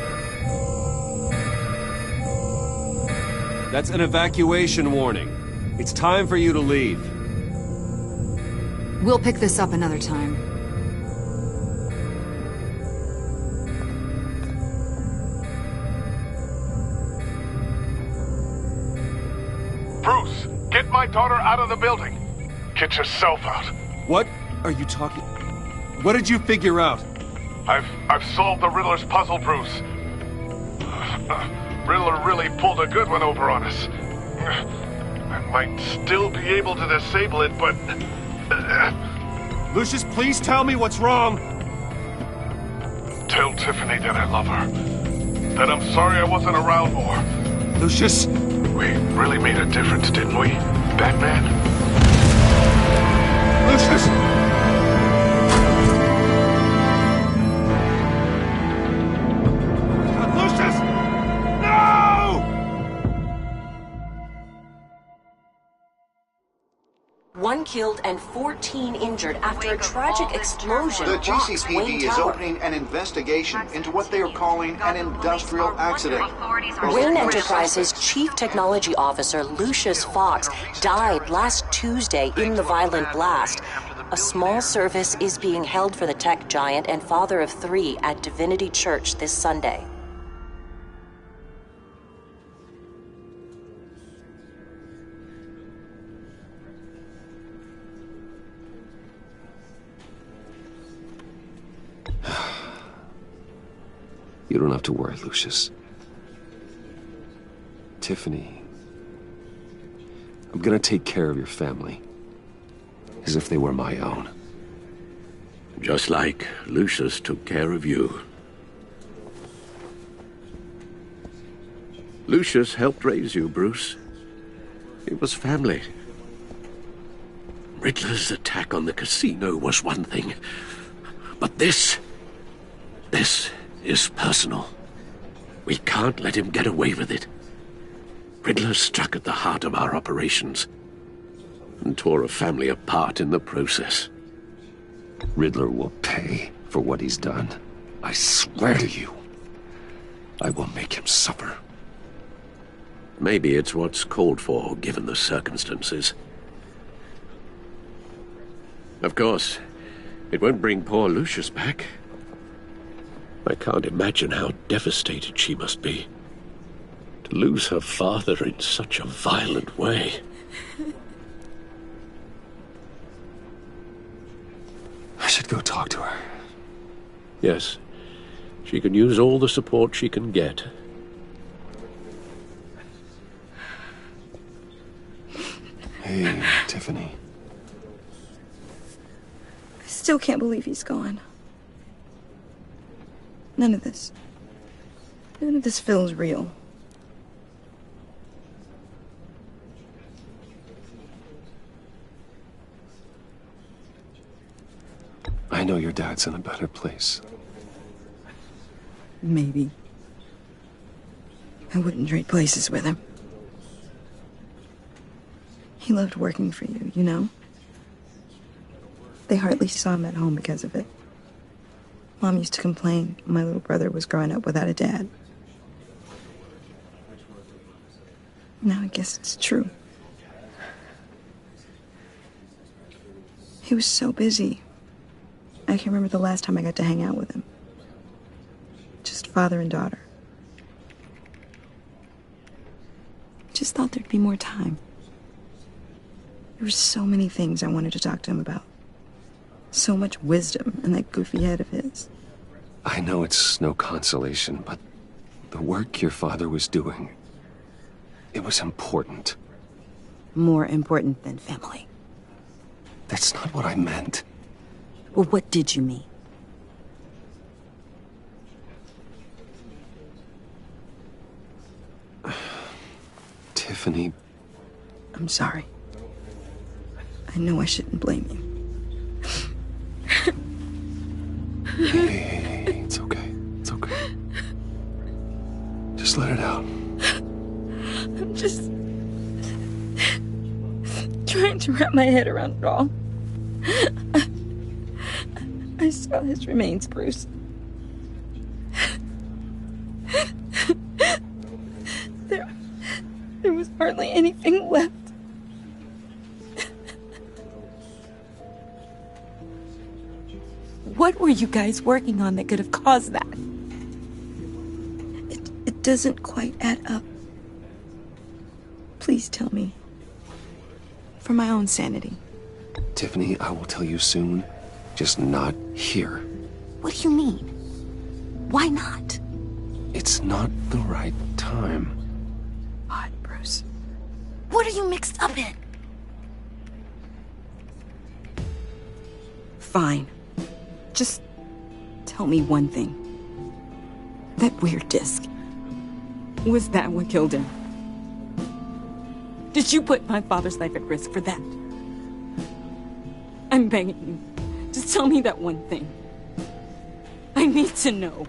That's an evacuation warning. It's time for you to leave. We'll pick this up another time. Bruce, get my daughter out of the building. Get yourself out. What are you talking... What did you figure out? I've solved the Riddler's puzzle, Bruce. Riddler really pulled a good one over on us. I might still be able to disable it, but... Lucius, please tell me what's wrong! Tell Tiffany that I love her. That I'm sorry I wasn't around more. Lucius! We really made a difference, didn't we, Batman? Lucius! Lucius! No! One killed and 14 injured after a tragic explosion. The rocks Wayne GCPD is Tower. opening an investigation into what they are calling an industrial accident. Wayne Enterprises Chief Technology Officer Lucius Fox died last Tuesday in the violent blast. A small service is being held for the tech giant and father of 3 at Divinity Church this Sunday. You don't have to worry, Lucius. Tiffany, I'm gonna take care of your family. As if they were my own. Just like Lucius took care of you. Lucius helped raise you, Bruce. It was family. Riddler's attack on the casino was one thing. But this is personal. We can't let him get away with it. Riddler struck at the heart of our operations and tore a family apart in the process. Riddler will pay for what he's done. I swear to you, I will make him suffer. Maybe it's what's called for, given the circumstances. Of course, it won't bring poor Lucius back. I can't imagine how devastated she must be. To lose her father in such a violent way. I should go talk to her. Yes, she can use all the support she can get. Hey, Tiffany. I still can't believe he's gone. None of this feels real. I know your dad's in a better place. Maybe. I wouldn't trade places with him. He loved working for you, you know? They hardly saw him at home because of it. Mom used to complain my little brother was growing up without a dad. Now I guess it's true. He was so busy. I can remember the last time I got to hang out with him. Just father and daughter. Just thought there'd be more time. There were so many things I wanted to talk to him about. So much wisdom in that goofy head of his. I know it's no consolation, but the work your father was doing, it was important. More important than family. That's not what I meant. Well, what did you mean? Tiffany. I'm sorry. I know I shouldn't blame you. Hey, it's okay. It's okay. Just let it out. I'm just trying to wrap my head around it all. I saw his remains, Bruce. There was hardly anything left. What were you guys working on that could have caused that? It doesn't quite add up. Please tell me. For my own sanity. Tiffany, I will tell you soon. Just not here. What do you mean? Why not? It's not the right time. Odd, Bruce. What are you mixed up in? Fine. Just tell me one thing. That weird disc. Was that what killed him? Did you put my father's life at risk for that? I'm begging you. Just tell me that one thing. I need to know.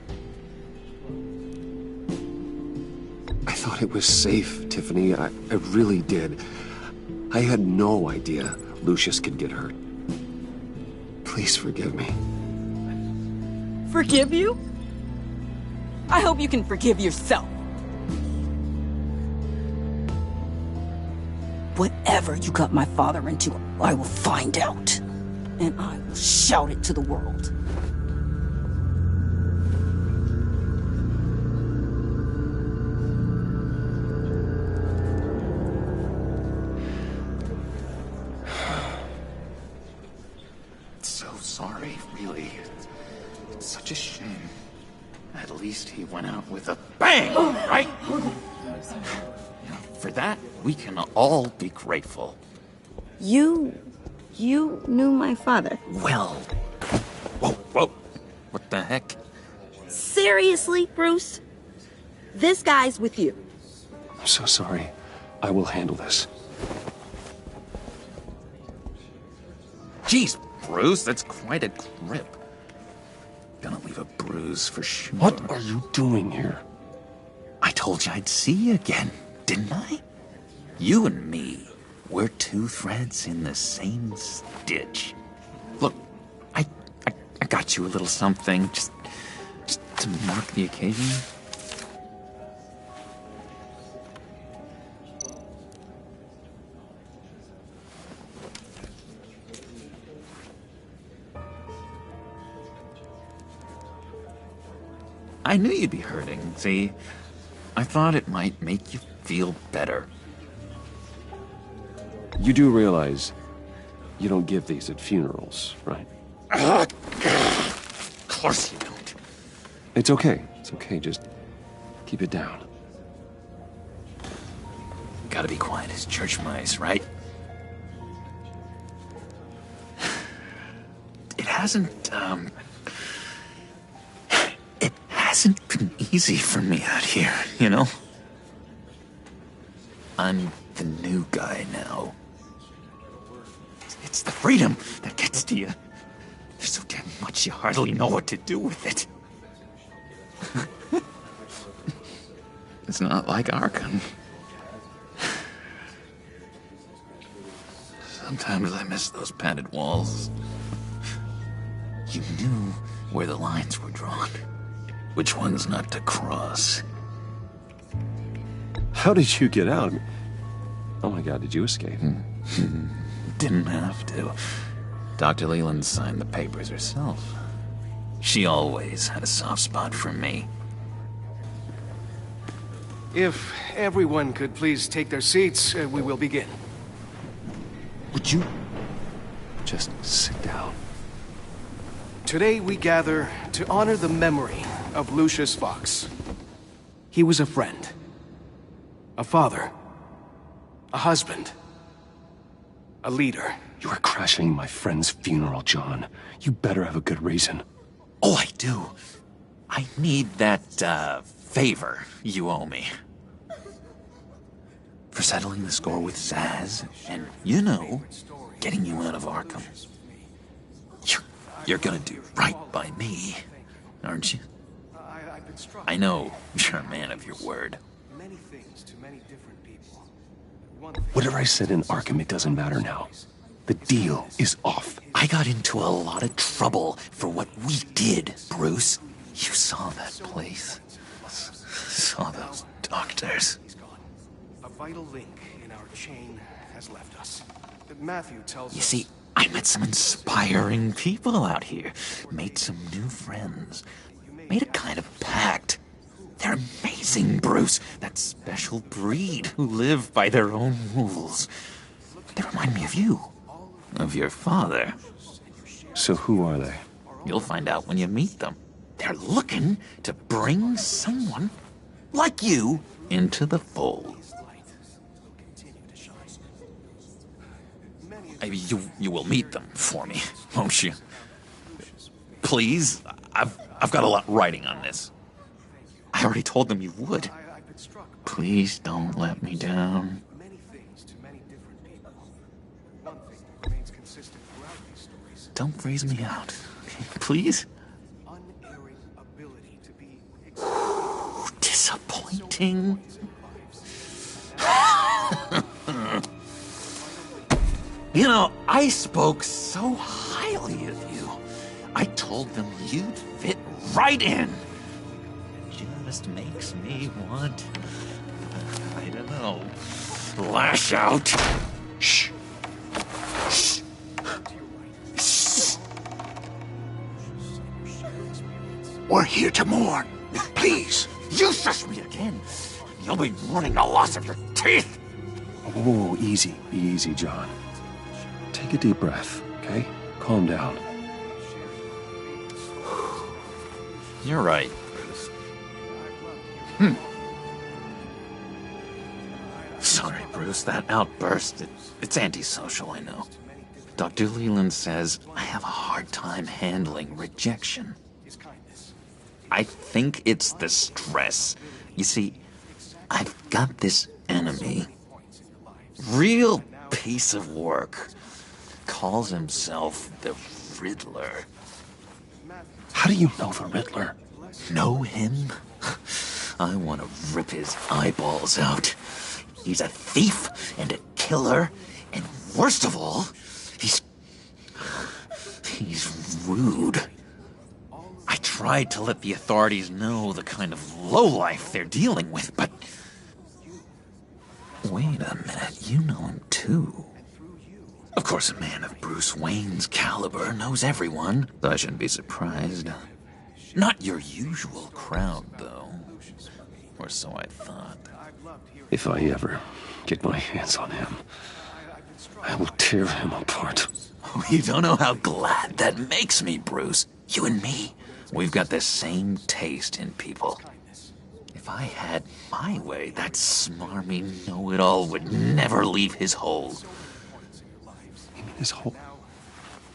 I thought it was safe, Tiffany. I really did. I had no idea Lucius could get hurt. Please forgive me. Forgive you? I hope you can forgive yourself. Whatever you got my father into, I will find out. And I will shout it to the world. So sorry, really. It's such a shame. At least he went out with a bang, right? For that, we can all be grateful. You knew my father. Well. Whoa. What the heck? Seriously, Bruce? This guy's with you. I'm so sorry. I will handle this. Jeez, Bruce, that's quite a grip. Gonna leave a bruise for sure. What are you doing here? I told you I'd see you again, didn't I? You and me, we're two threads in the same stitch. Look, I got you a little something, just to mark the occasion. I knew you'd be hurting, see? I thought it might make you feel better. You do realize you don't give these at funerals, right? Of course you don't. It's okay. It's okay. Just keep it down. Gotta be quiet as church mice, right? It hasn't been easy for me out here, you know? I'm the new guy now. It's the freedom that gets to you. There's so damn much you hardly know what to do with it. It's not like Arkham. Sometimes I miss those padded walls. You knew where the lines were drawn. Which ones not to cross. How did you get out? Oh my god, did you escape? Didn't have to. Dr. Leland signed the papers herself. She always had a soft spot for me. If everyone could please take their seats, we will begin. Would you just sit down? Today we gather to honor the memory of Lucius Fox. He was a friend, a father, a husband, a leader. You are crashing my friend's funeral, John. You better have a good reason. Oh, I do. I need that, favor you owe me. For settling the score with Zaz, and, you know, getting you out of Arkham. You're gonna do right by me, aren't you? I know you're a man of your word. Whatever I said in Arkham, it doesn't matter now. The deal is off. I got into a lot of trouble for what we did, Bruce. You saw that place. Saw those doctors. A vital link in our chain has left us. Matthew tells us... You see, I met some inspiring people out here. Made some new friends. Made a kind of pact. They're amazing, Bruce. That special breed who live by their own rules. They remind me of you. Of your father. So who are they? You'll find out when you meet them. They're looking to bring someone like you into the fold. You will meet them for me, won't you? Please, I've got a lot writing on this. I already told them you would. Please don't let me down. Don't freeze me out, okay? Please? Disappointing. You know, I spoke so highly of you. I told them you'd fit right in. Just makes me want, I don't know, lash out. Shh. Shh. Shh. We're here to mourn. Please. You shush me again. You'll be mourning the loss of your teeth. Whoa, easy. Be easy, John. Take a deep breath, okay? Calm down. You're right. Sorry, Bruce, that outburst, it's antisocial, I know. Dr. Leland says I have a hard time handling rejection. I think it's the stress. You see, I've got this enemy. Real piece of work. Calls himself the Riddler. How do you know the Riddler? Know him? I want to rip his eyeballs out. He's a thief and a killer, and worst of all, he's rude. I tried to let the authorities know the kind of lowlife they're dealing with, but... Wait a minute, you know him too. Of course, a man of Bruce Wayne's caliber knows everyone, so I shouldn't be surprised. Not your usual crowd, though. Or so I thought. If I ever get my hands on him, I will tear him apart. Oh, you don't know how glad that makes me, Bruce. You and me, we've got the same taste in people. If I had my way, that smarmy know-it-all would never leave his hole. You mean his hole?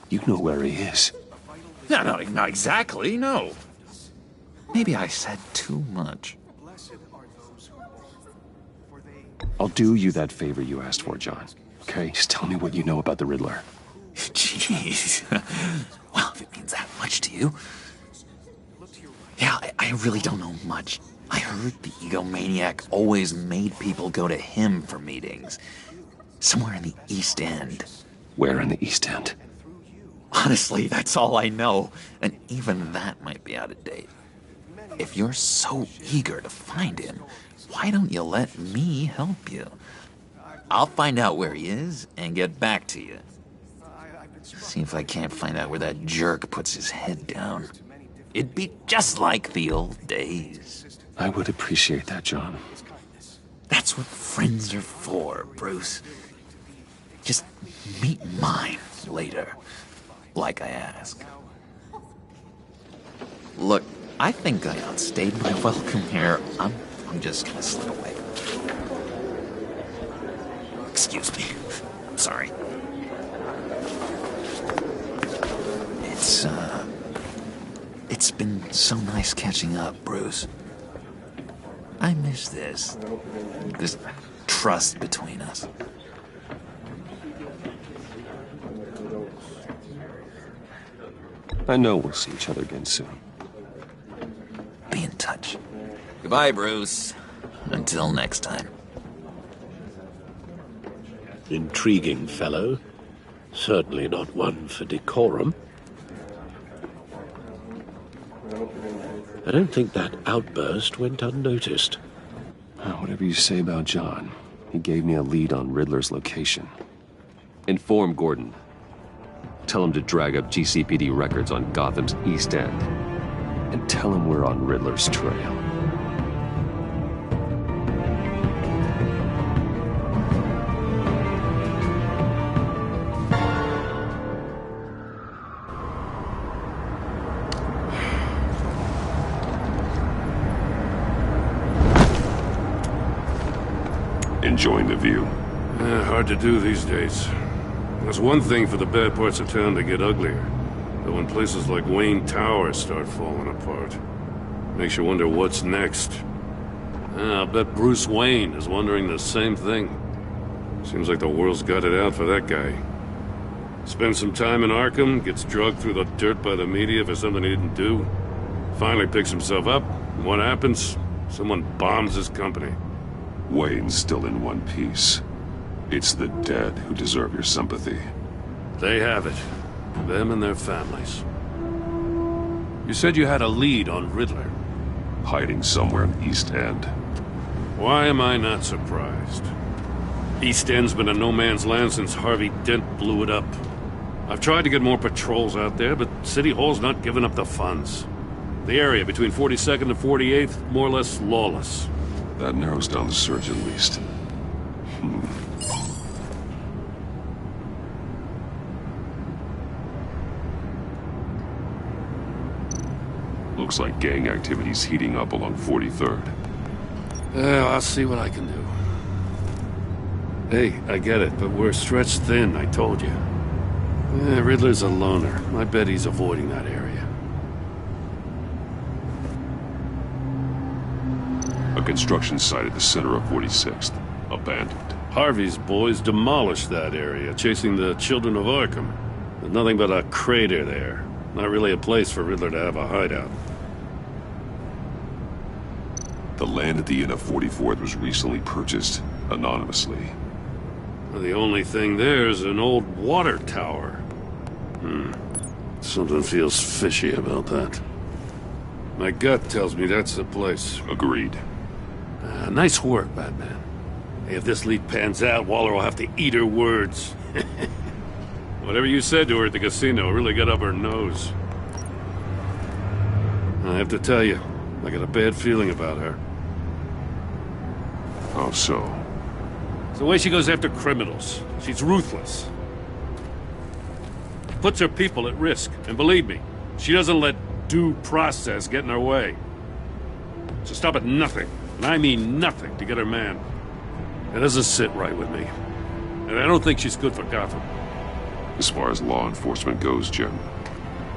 You know where he is. No, not exactly, no. Maybe I said too much. I'll do you that favor you asked for, John. Okay? Just tell me what you know about the Riddler. Jeez. Well, if it means that much to you. Yeah, I really don't know much. I heard the egomaniac always made people go to him for meetings. Somewhere in the East End. Where in the East End? Honestly, that's all I know. And even that might be out of date. If you're so eager to find him, why don't you let me help you? I'll find out where he is and get back to you. See if I can't find out where that jerk puts his head down. It'd be just like the old days. I would appreciate that, John. That's what friends are for, Bruce. Just meet mine later, like I asked. Look, I think I outstayed my welcome here. I'm just gonna slip away. Excuse me. I'm sorry. It's been so nice catching up, Bruce. I miss this trust between us. I know we'll see each other again soon. Be in touch. Goodbye, Bruce. Until next time. Intriguing fellow. Certainly not one for decorum. I don't think that outburst went unnoticed. Whatever you say about John, he gave me a lead on Riddler's location. Inform Gordon. Tell him to drag up GCPD records on Gotham's East End. And tell him we're on Riddler's trail. Enjoying the view? Hard to do these days. There's one thing for the bad parts of town to get uglier. But when places like Wayne Tower start falling apart, makes you wonder what's next. I'll bet Bruce Wayne is wondering the same thing. Seems like the world's got it out for that guy. Spends some time in Arkham, gets drugged through the dirt by the media for something he didn't do. Finally picks himself up, and what happens? Someone bombs his company. Wayne's still in one piece. It's the dead who deserve your sympathy. They have it. Them and their families. You said you had a lead on Riddler. Hiding somewhere in East End. Why am I not surprised? East End's been a no-man's land since Harvey Dent blew it up. I've tried to get more patrols out there, but City Hall's not giving up the funds. The area between 42nd and 48th, more or less lawless. That narrows down the search at least. Looks like gang activity's heating up along 43rd. I'll see what I can do. Hey, I get it, but we're stretched thin, I told you. Riddler's a loner. I bet he's avoiding that area. A construction site at the center of 46th. Abandoned. Harvey's boys demolished that area, chasing the children of Arkham. There's nothing but a crater there. Not really a place for Riddler to have a hideout. The land at the end of 44th was recently purchased anonymously. The only thing there is an old water tower. Something feels fishy about that. My gut tells me that's the place. Agreed. Nice work, Batman. Hey, if this lead pans out, Waller will have to eat her words. Whatever you said to her at the casino really got up her nose. I have to tell you, I got a bad feeling about her. How so? It's the way she goes after criminals. She's ruthless. Puts her people at risk. And believe me, she doesn't let due process get in her way. She'll stop at nothing, and I mean nothing, to get her man. It doesn't sit right with me. And I don't think she's good for Gotham. As far as law enforcement goes, Jim,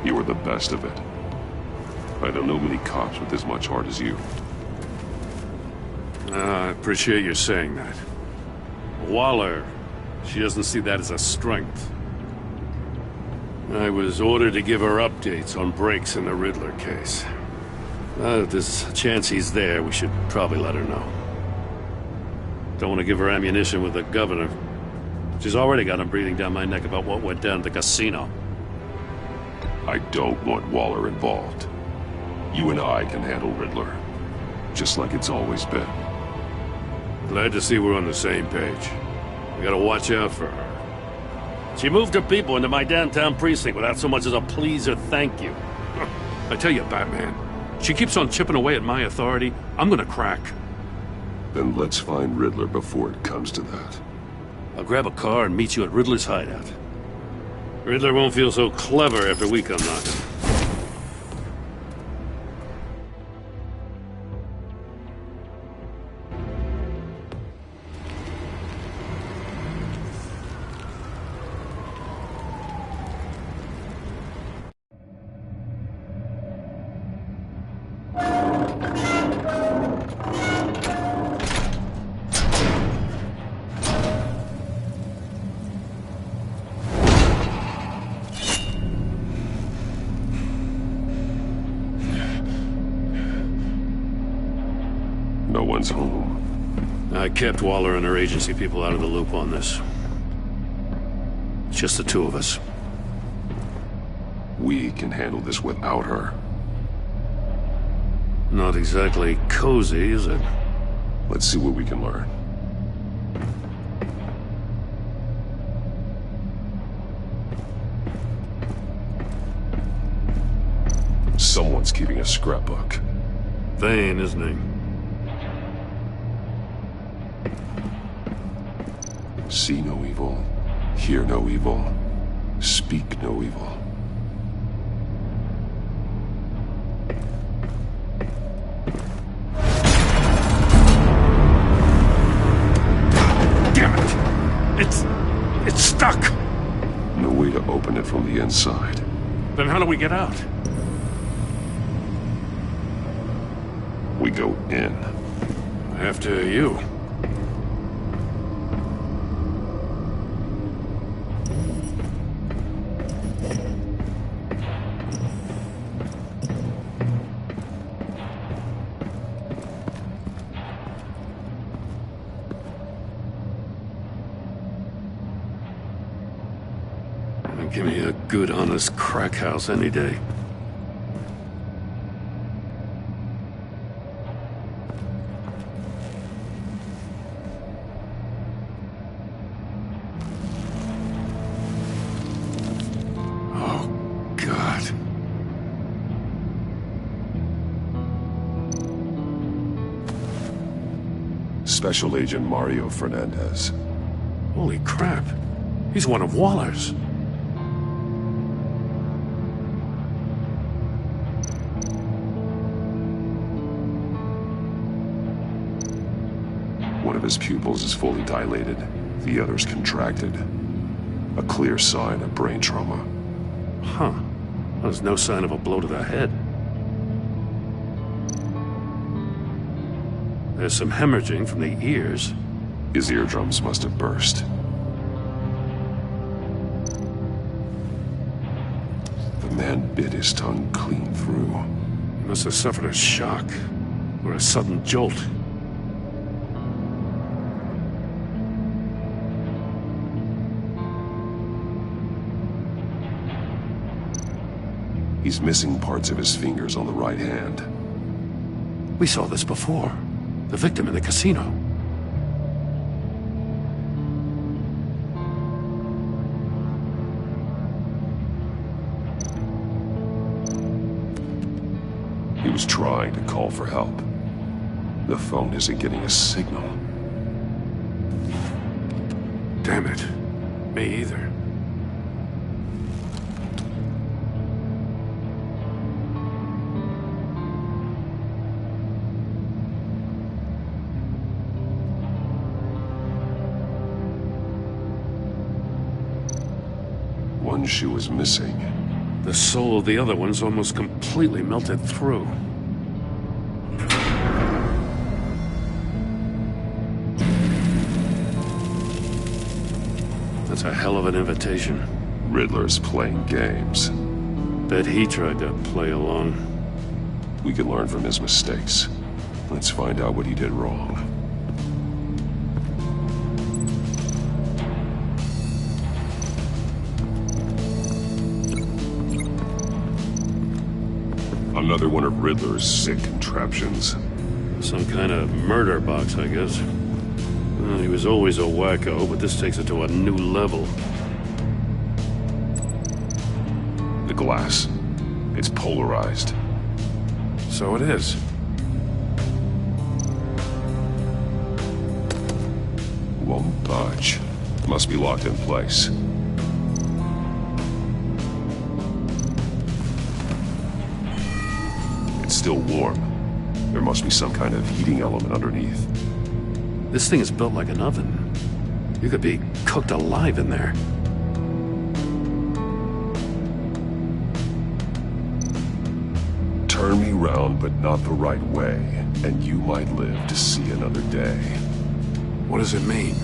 you are the best of it. I don't know many cops with as much heart as you. I appreciate you saying that. Waller, she doesn't see that as a strength. I was ordered to give her updates on breaks in the Riddler case. If there's a chance he's there, we should probably let her know. Don't want to give her ammunition with the governor. She's already got him breathing down my neck about what went down at the casino. I don't want Waller involved. You and I can handle Riddler, just like it's always been. Glad to see we're on the same page. We gotta watch out for her. She moved her people into my downtown precinct without so much as a please or thank you. I tell you, Batman, she keeps on chipping away at my authority, I'm gonna crack. Then let's find Riddler before it comes to that. I'll grab a car and meet you at Riddler's hideout. Riddler won't feel so clever after we come knocking. No one's home. I kept Waller and her agency people out of the loop on this. It's just the two of us. We can handle this without her. Not exactly cozy, is it? Let's see what we can learn. Someone's keeping a scrapbook. Vane, isn't he? See no evil, hear no evil, speak no evil. Damn it! It's stuck! No way to open it from the inside. Then how do we get out? We go in. After you. Give me a good, honest crack house any day. Oh, God. Special Agent Mario Fernandez. Holy crap. He's one of Waller's. One of his pupils is fully dilated, the other's contracted. A clear sign of brain trauma. Huh. There's no sign of a blow to the head. There's some hemorrhaging from the ears. His eardrums must have burst. The man bit his tongue clean through. He must have suffered a shock, or a sudden jolt. He's missing parts of his fingers on the right hand. We saw this before. The victim in the casino. He was trying to call for help. The phone isn't getting a signal. Damn it. Me either. One shoe is missing. The sole of the other one's almost completely melted through. That's a hell of an invitation. Riddler's playing games. Bet he tried to play along. We can learn from his mistakes. Let's find out what he did wrong. Another one of Riddler's sick contraptions. Some kind of murder box, I guess. Well, he was always a wacko, but this takes it to a new level. The glass. It's polarized. So it is. Won't budge. Must be locked in place. It's still warm. There must be some kind of heating element underneath. This thing is built like an oven. You could be cooked alive in there. Turn me round, but not the right way, and you might live to see another day. What does it mean?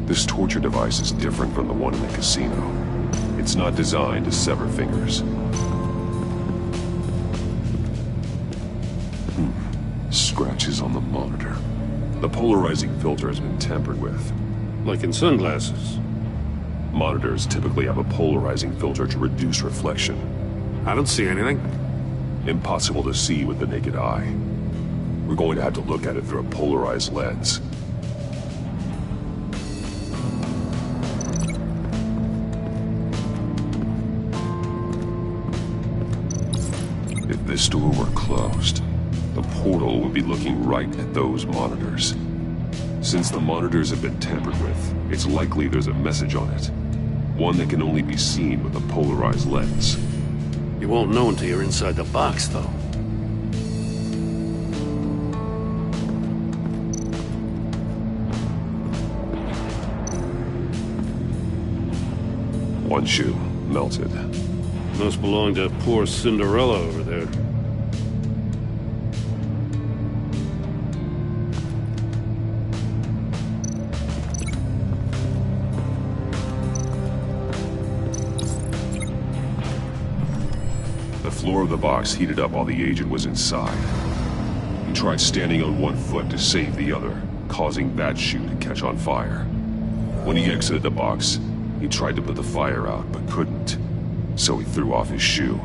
This torture device is different from the one in the casino. It's not designed to sever fingers. Scratches on the monitor. The polarizing filter has been tampered with. Like in sunglasses. Monitors typically have a polarizing filter to reduce reflection. I don't see anything. Impossible to see with the naked eye. We're going to have to look at it through a polarized lens. If this door were closed, the portal would be looking right at those monitors. Since the monitors have been tampered with, it's likely there's a message on it. One that can only be seen with a polarized lens. You won't know until you're inside the box, though. One shoe, melted. Must belong to poor Cinderella over there. The floor of the box heated up while the agent was inside. He tried standing on one foot to save the other, causing that shoe to catch on fire. When he exited the box, he tried to put the fire out, but couldn't. So he threw off his shoe.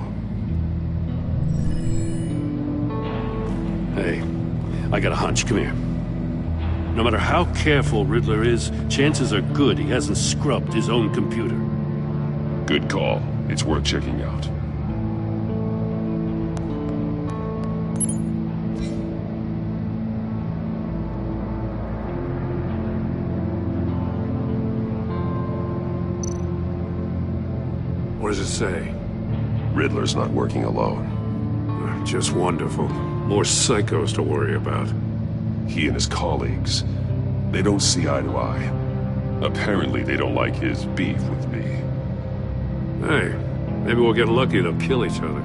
Hey, I got a hunch. Come here. No matter how careful Riddler is, chances are good he hasn't scrubbed his own computer. Good call. It's worth checking out. What does it say? Riddler's not working alone. Just wonderful. More psychos to worry about. He and his colleagues, they don't see eye to eye. Apparently they don't like his beef with me. Hey, maybe we'll get lucky to kill each other.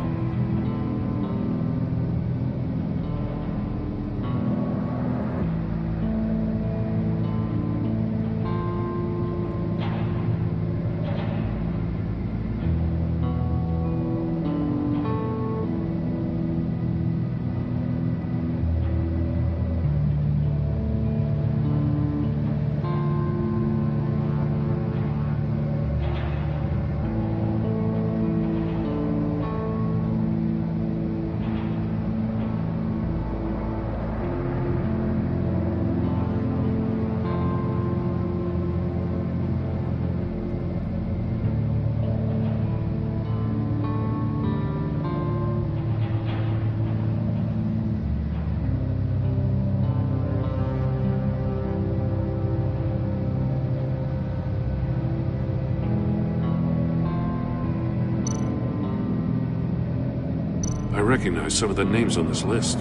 I recognize some of the names on this list.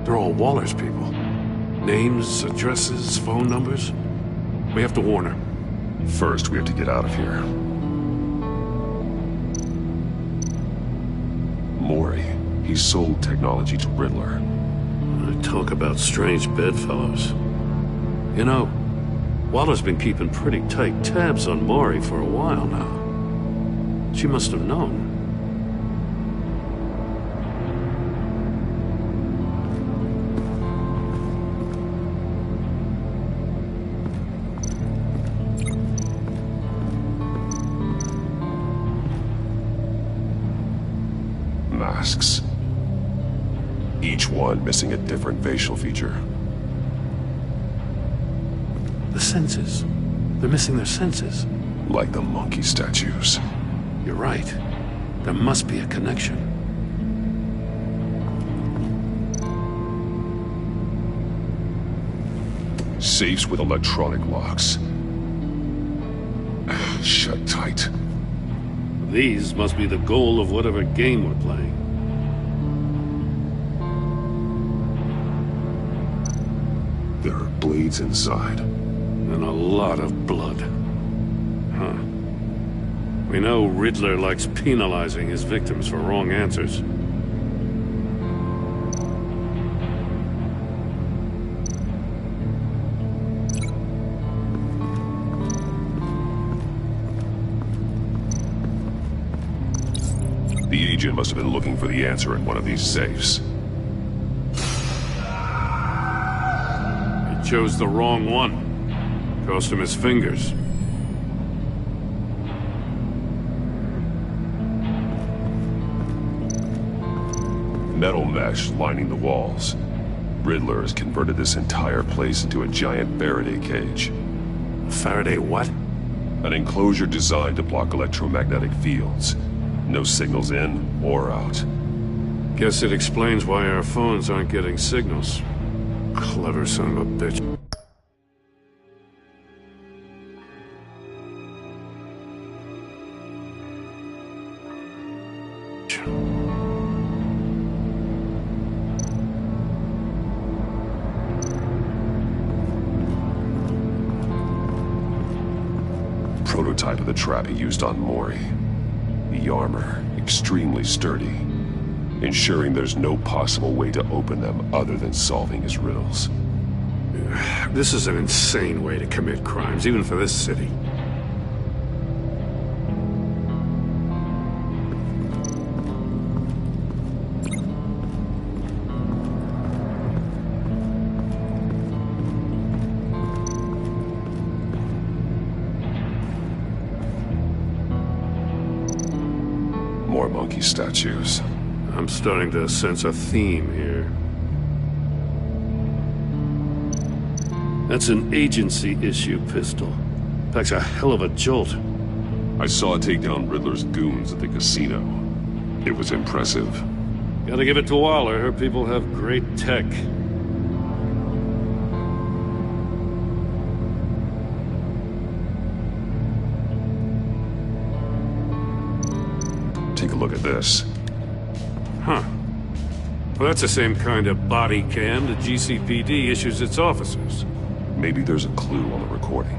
They're all Waller's people. Names, addresses, phone numbers. We have to warn her. First, we have to get out of here. Mori, he sold technology to Riddler. Talk about strange bedfellows. You know, Waller's been keeping pretty tight tabs on Maury for a while now. She must have known. Masks. Each one missing a different facial feature. The senses. They're missing their senses. Like the monkey statues. You're right. There must be a connection. Safes with electronic locks. Shut tight. These must be the goal of whatever game we're playing. There are blades inside. And a lot of blood. Huh. We know Riddler likes penalizing his victims for wrong answers. The agent must have been looking for the answer in one of these safes. He chose the wrong one. Cost him his fingers. Metal mesh lining the walls. Riddler has converted this entire place into a giant Faraday cage. Faraday what? An enclosure designed to block electromagnetic fields. No signals in or out. Guess it explains why our phones aren't getting signals. Clever son of a bitch. Prototype of the trap he used on Maury. The armor, extremely sturdy, ensuring there's no possible way to open them other than solving his riddles. This is an insane way to commit crimes, even for this city. More monkey statues. I'm starting to sense a theme here. That's an agency-issue pistol. Packs a hell of a jolt. I saw it take down Riddler's goons at the casino. It was impressive. Gotta give it to Waller. Her people have great tech. Take a look at this. Huh. Well, that's the same kind of body cam the GCPD issues its officers. Maybe there's a clue on the recording.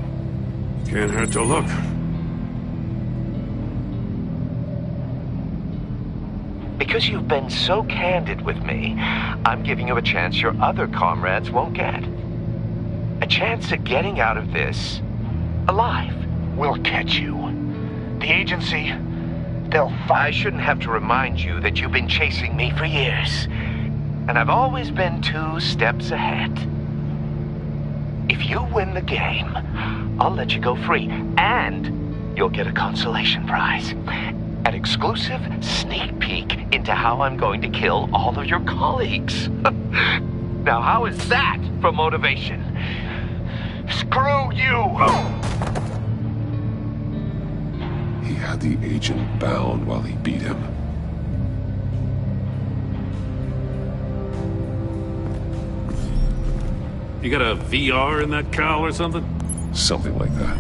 Can't hurt to look. Because you've been so candid with me, I'm giving you a chance your other comrades won't get. A chance at getting out of this alive. We'll catch you. The agency, they'll find... I shouldn't have to remind you that you've been chasing me for years. And I've always been 2 steps ahead. If you win the game, I'll let you go free. And you'll get a consolation prize. An exclusive sneak peek into how I'm going to kill all of your colleagues. Now, how is that for motivation? Screw you! He had the agent bound while he beat him. You got a VR in that cowl or something? Something like that.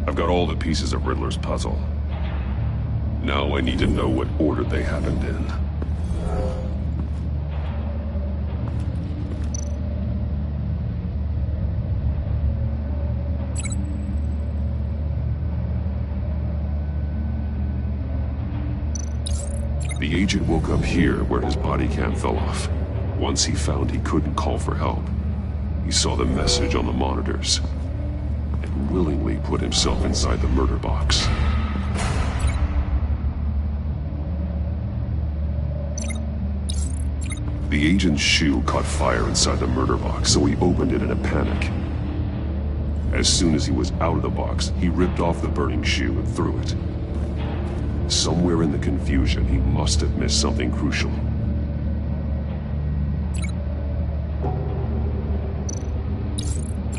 I've got all the pieces of Riddler's puzzle. Now I need to know what order they happened in. The agent woke up here where his body cam fell off. Once he found he couldn't call for help, he saw the message on the monitors. and willingly put himself inside the murder box. The agent's shoe caught fire inside the murder box, so he opened it in a panic. As soon as he was out of the box, he ripped off the burning shoe and threw it. Somewhere in the confusion, he must have missed something crucial.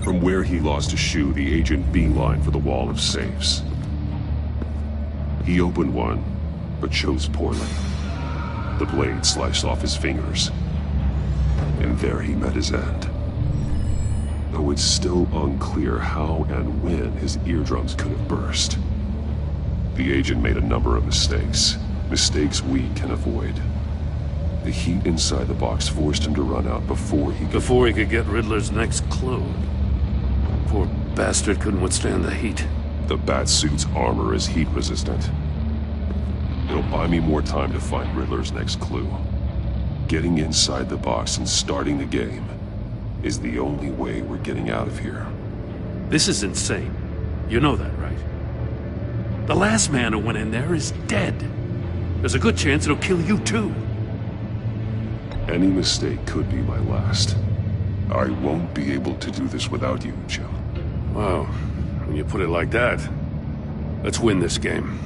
From where he lost a shoe, the agent beelined for the wall of safes. He opened one, but chose poorly. The blade sliced off his fingers, and there he met his end. Though it's still unclear how and when his eardrums could have burst. The agent made a number of mistakes we can avoid. The heat inside the box forced him to run out before he could get Riddler's next clue. Poor bastard couldn't withstand the heat. The Batsuit's armor is heat-resistant. It'll buy me more time to find Riddler's next clue. Getting inside the box and starting the game is the only way we're getting out of here. This is insane. You know that, right? The last man who went in there is dead. There's a good chance it'll kill you too. Any mistake could be my last. I won't be able to do this without you, Jim. Wow, when you put it like that, let's win this game.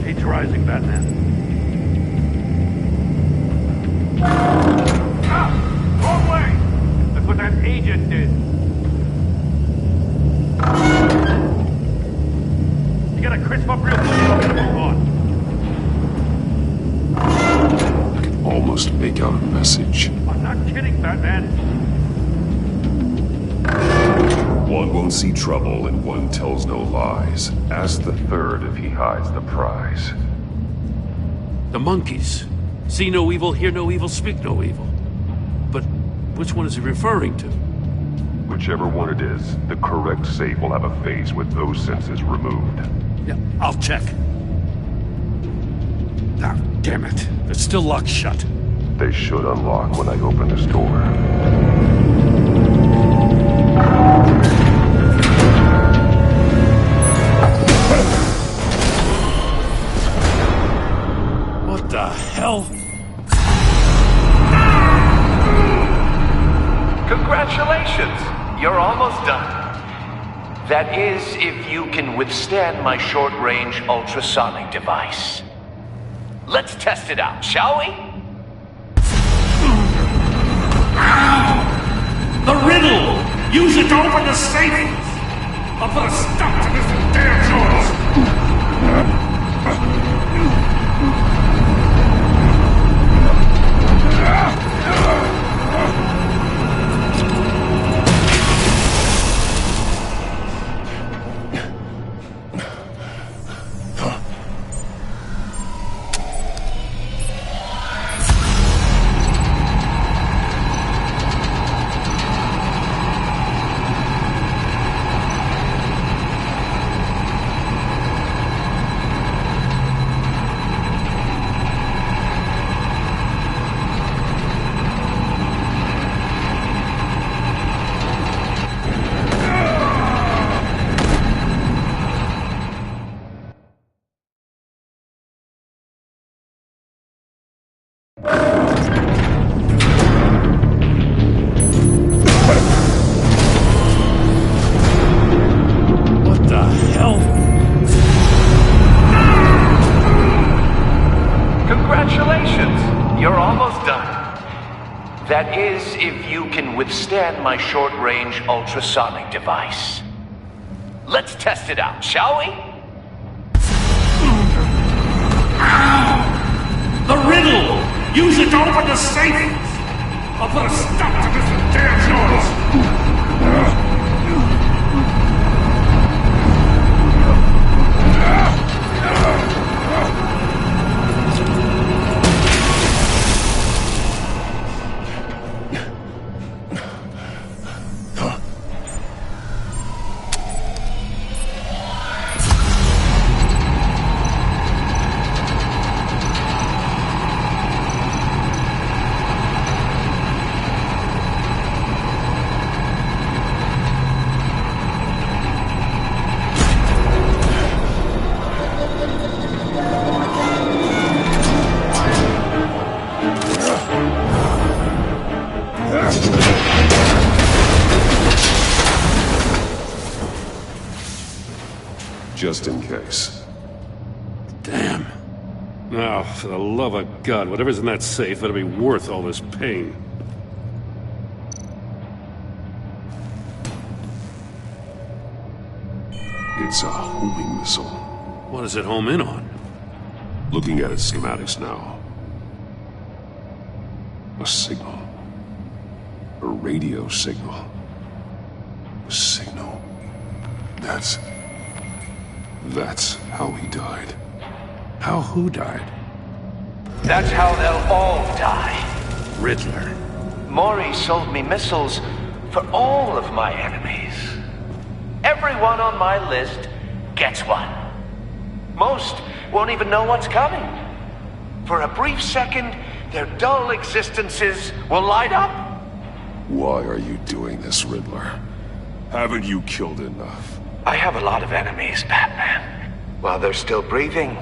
Heat's rising, Batman. Wrong way! That's what that agent did. You gotta crisp up real quick. Move on. I can almost make out a message. I'm not kidding, Batman. One won't see trouble and one tells no lies. Ask the third if he hides the prize. The monkeys. See no evil, hear no evil, speak no evil. But which one is he referring to? Whichever one it is, the correct safe will have a face with those senses removed. Yeah, I'll check. Ah, damn it. They're still locked shut. They should unlock when I open this door. What the hell? Congratulations! You're almost done. That is, if you can withstand my short-range ultrasonic device. Let's test it out, shall we? The riddle! Use it to open the safe! I'll put a stop to this damn noise! That is, if you can withstand my short-range ultrasonic device. Let's test it out, shall we? The riddle! Use it to open the safe! I'll put a stop to this damn noise! just in case. Damn. Now, for the love of God, whatever's in that safe better be worth all this pain. It's a homing missile. What does it home in on? Looking at its schematics now. A signal. A radio signal. A signal. That's how he died. How who died? That's how they'll all die. Riddler. Maury sold me missiles for all of my enemies. Everyone on my list gets one. Most won't even know what's coming. For a brief second, their dull existences will light up. Why are you doing this, Riddler? Haven't you killed enough? I have a lot of enemies, Batman. While they're still breathing,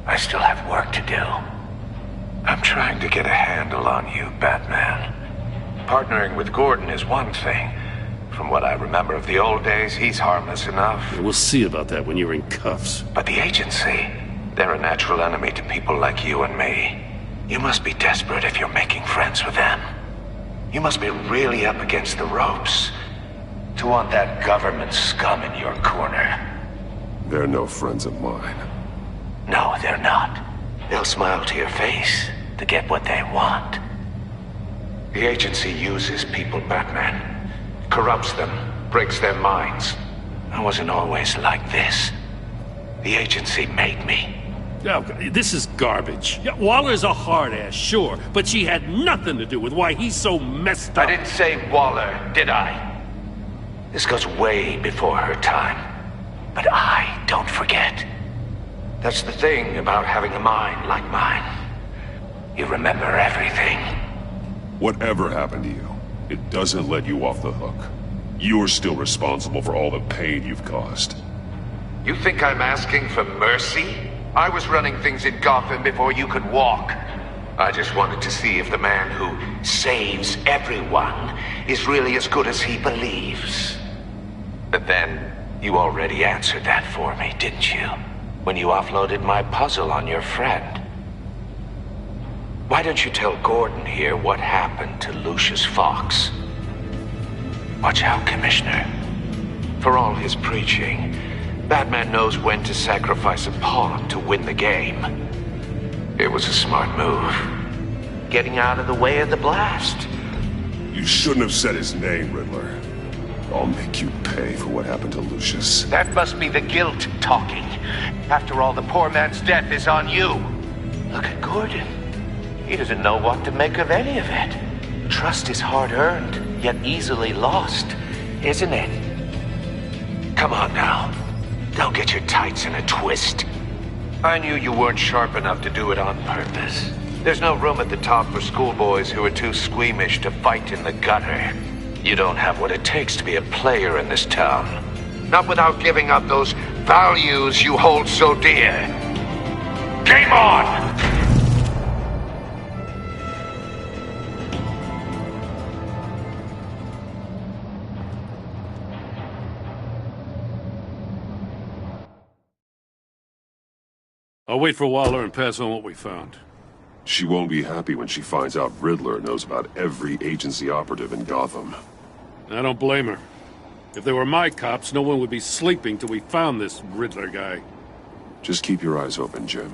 I still have work to do. I'm trying to get a handle on you, Batman. Partnering with Gordon is one thing. From what I remember of the old days, he's harmless enough. We'll see about that when you're in cuffs. But the agency, they're a natural enemy to people like you and me. You must be desperate if you're making friends with them. You must be really up against the ropes to want that government scum in your corner. They're no friends of mine. No, they're not. They'll smile to your face to get what they want. The agency uses people, Batman. Corrupts them, breaks their minds. I wasn't always like this. The agency made me. Oh, this is garbage. Yeah, Waller's a hard-ass, sure, but she had nothing to do with why he's so messed up. I didn't say Waller, did I? This goes way before her time. But I don't forget. That's the thing about having a mind like mine. You remember everything. Whatever happened to you, it doesn't let you off the hook. You're still responsible for all the pain you've caused. You think I'm asking for mercy? I was running things in Gotham before you could walk. I just wanted to see if the man who saves everyone is really as good as he believes. But then, you already answered that for me, didn't you? When you offloaded my puzzle on your friend. Why don't you tell Gordon here what happened to Lucius Fox? Watch out, Commissioner. For all his preaching, Batman knows when to sacrifice a pawn to win the game. It was a smart move. Getting out of the way of the blast. You shouldn't have said his name, Riddler. I'll make you pay for what happened to Lucius. That must be the guilt talking. After all, the poor man's death is on you. Look at Gordon. He doesn't know what to make of any of it. Trust is hard-earned, yet easily lost, isn't it? Come on now. Don't get your tights in a twist. I knew you weren't sharp enough to do it on purpose. There's no room at the top for schoolboys who are too squeamish to fight in the gutter. You don't have what it takes to be a player in this town. Not without giving up those values you hold so dear. Game on! I'll wait for Waller and pass on what we found. She won't be happy when she finds out Riddler knows about every agency operative in Gotham. I don't blame her. If they were my cops, no one would be sleeping till we found this Riddler guy. Just keep your eyes open, Jim.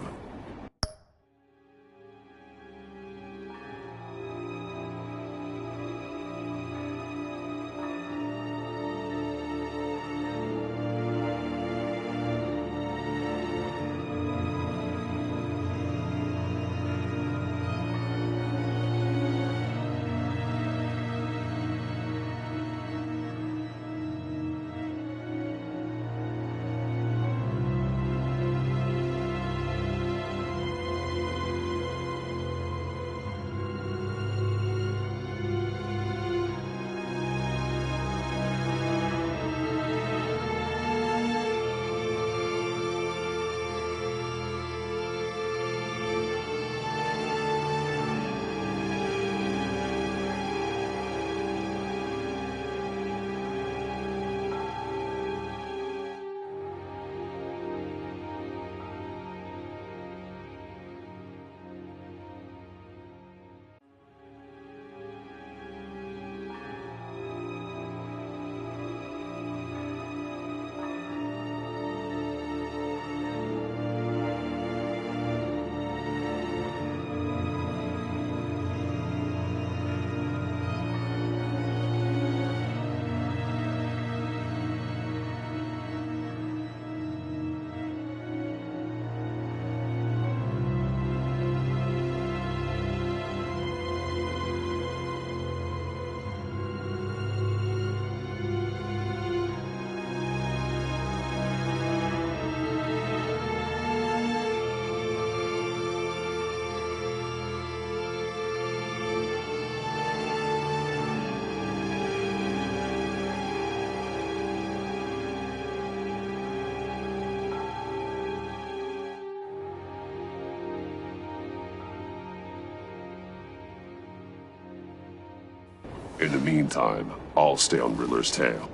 In the meantime, I'll stay on Riddler's tail.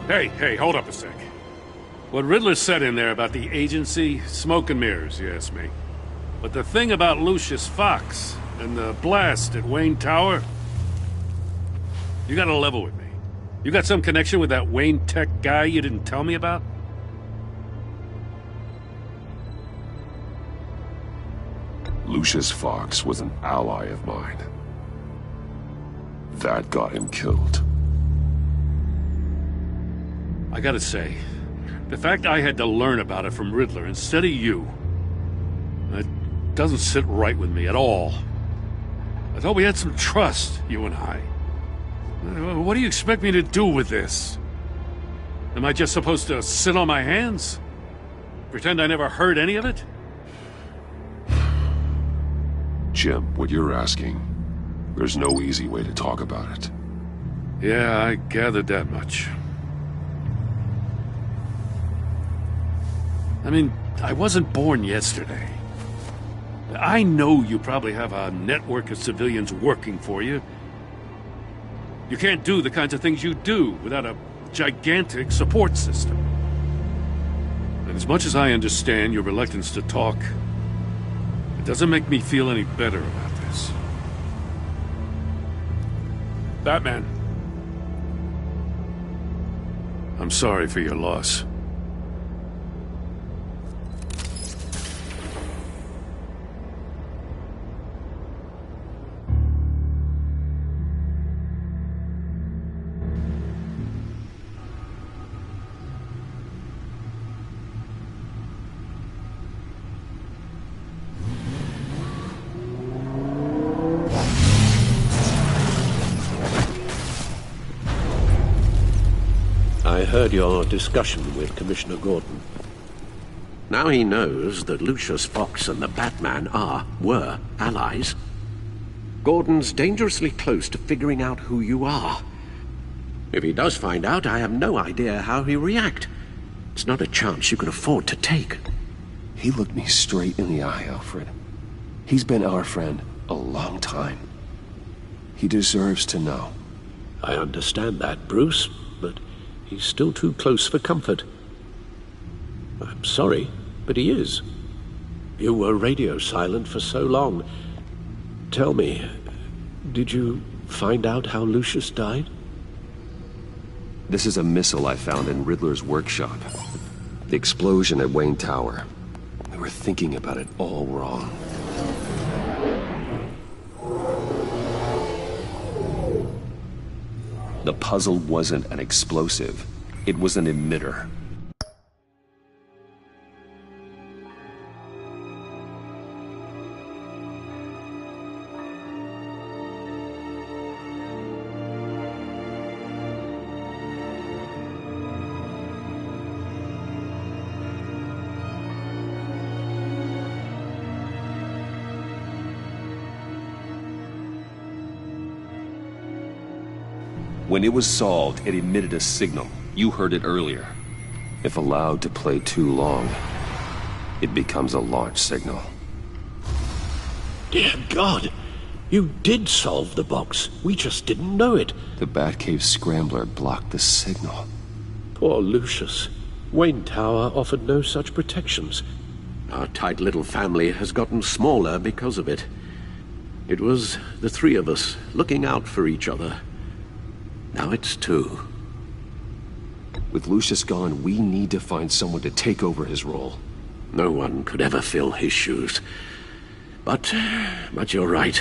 Hey, hold up a sec. What Riddler said in there about the agency, smoke and mirrors, you ask me. But the thing about Lucius Fox and the blast at Wayne Tower, you gotta level with me. You got some connection with that Wayne Tech guy you didn't tell me about? Lucius Fox was an ally of mine. That got him killed. I gotta say, the fact I had to learn about it from Riddler instead of you, it doesn't sit right with me at all. I thought we had some trust, you and I. What do you expect me to do with this? Am I just supposed to sit on my hands? Pretend I never heard any of it? Jim, what you're asking, there's no easy way to talk about it. Yeah, I gathered that much. I mean, I wasn't born yesterday. I know you probably have a network of civilians working for you. You can't do the kinds of things you do without a gigantic support system. And as much as I understand your reluctance to talk, it doesn't make me feel any better about this. Batman. I'm sorry for your loss. I heard your discussion with Commissioner Gordon. Now he knows that Lucius Fox and the Batman were allies. Gordon's dangerously close to figuring out who you are. If he does find out, I have no idea how he'll react. It's not a chance you can afford to take. He looked me straight in the eye, Alfred. He's been our friend a long time. He deserves to know. I understand that, Bruce, but he's still too close for comfort. I'm sorry, but he is. You were radio silent for so long. Tell me, did you find out how Lucius died? This is a missile I found in Riddler's workshop. The explosion at Wayne Tower. We were thinking about it all wrong. The puzzle wasn't an explosive. It was an emitter. When it was solved, it emitted a signal. You heard it earlier. If allowed to play too long, it becomes a launch signal. Dear God! You did solve the box. We just didn't know it. The Batcave scrambler blocked the signal. Poor Lucius. Wayne Tower offered no such protections. Our tight little family has gotten smaller because of it. It was the three of us looking out for each other. Now it's two. With Lucius gone, we need to find someone to take over his role. No one could ever fill his shoes. But you're right.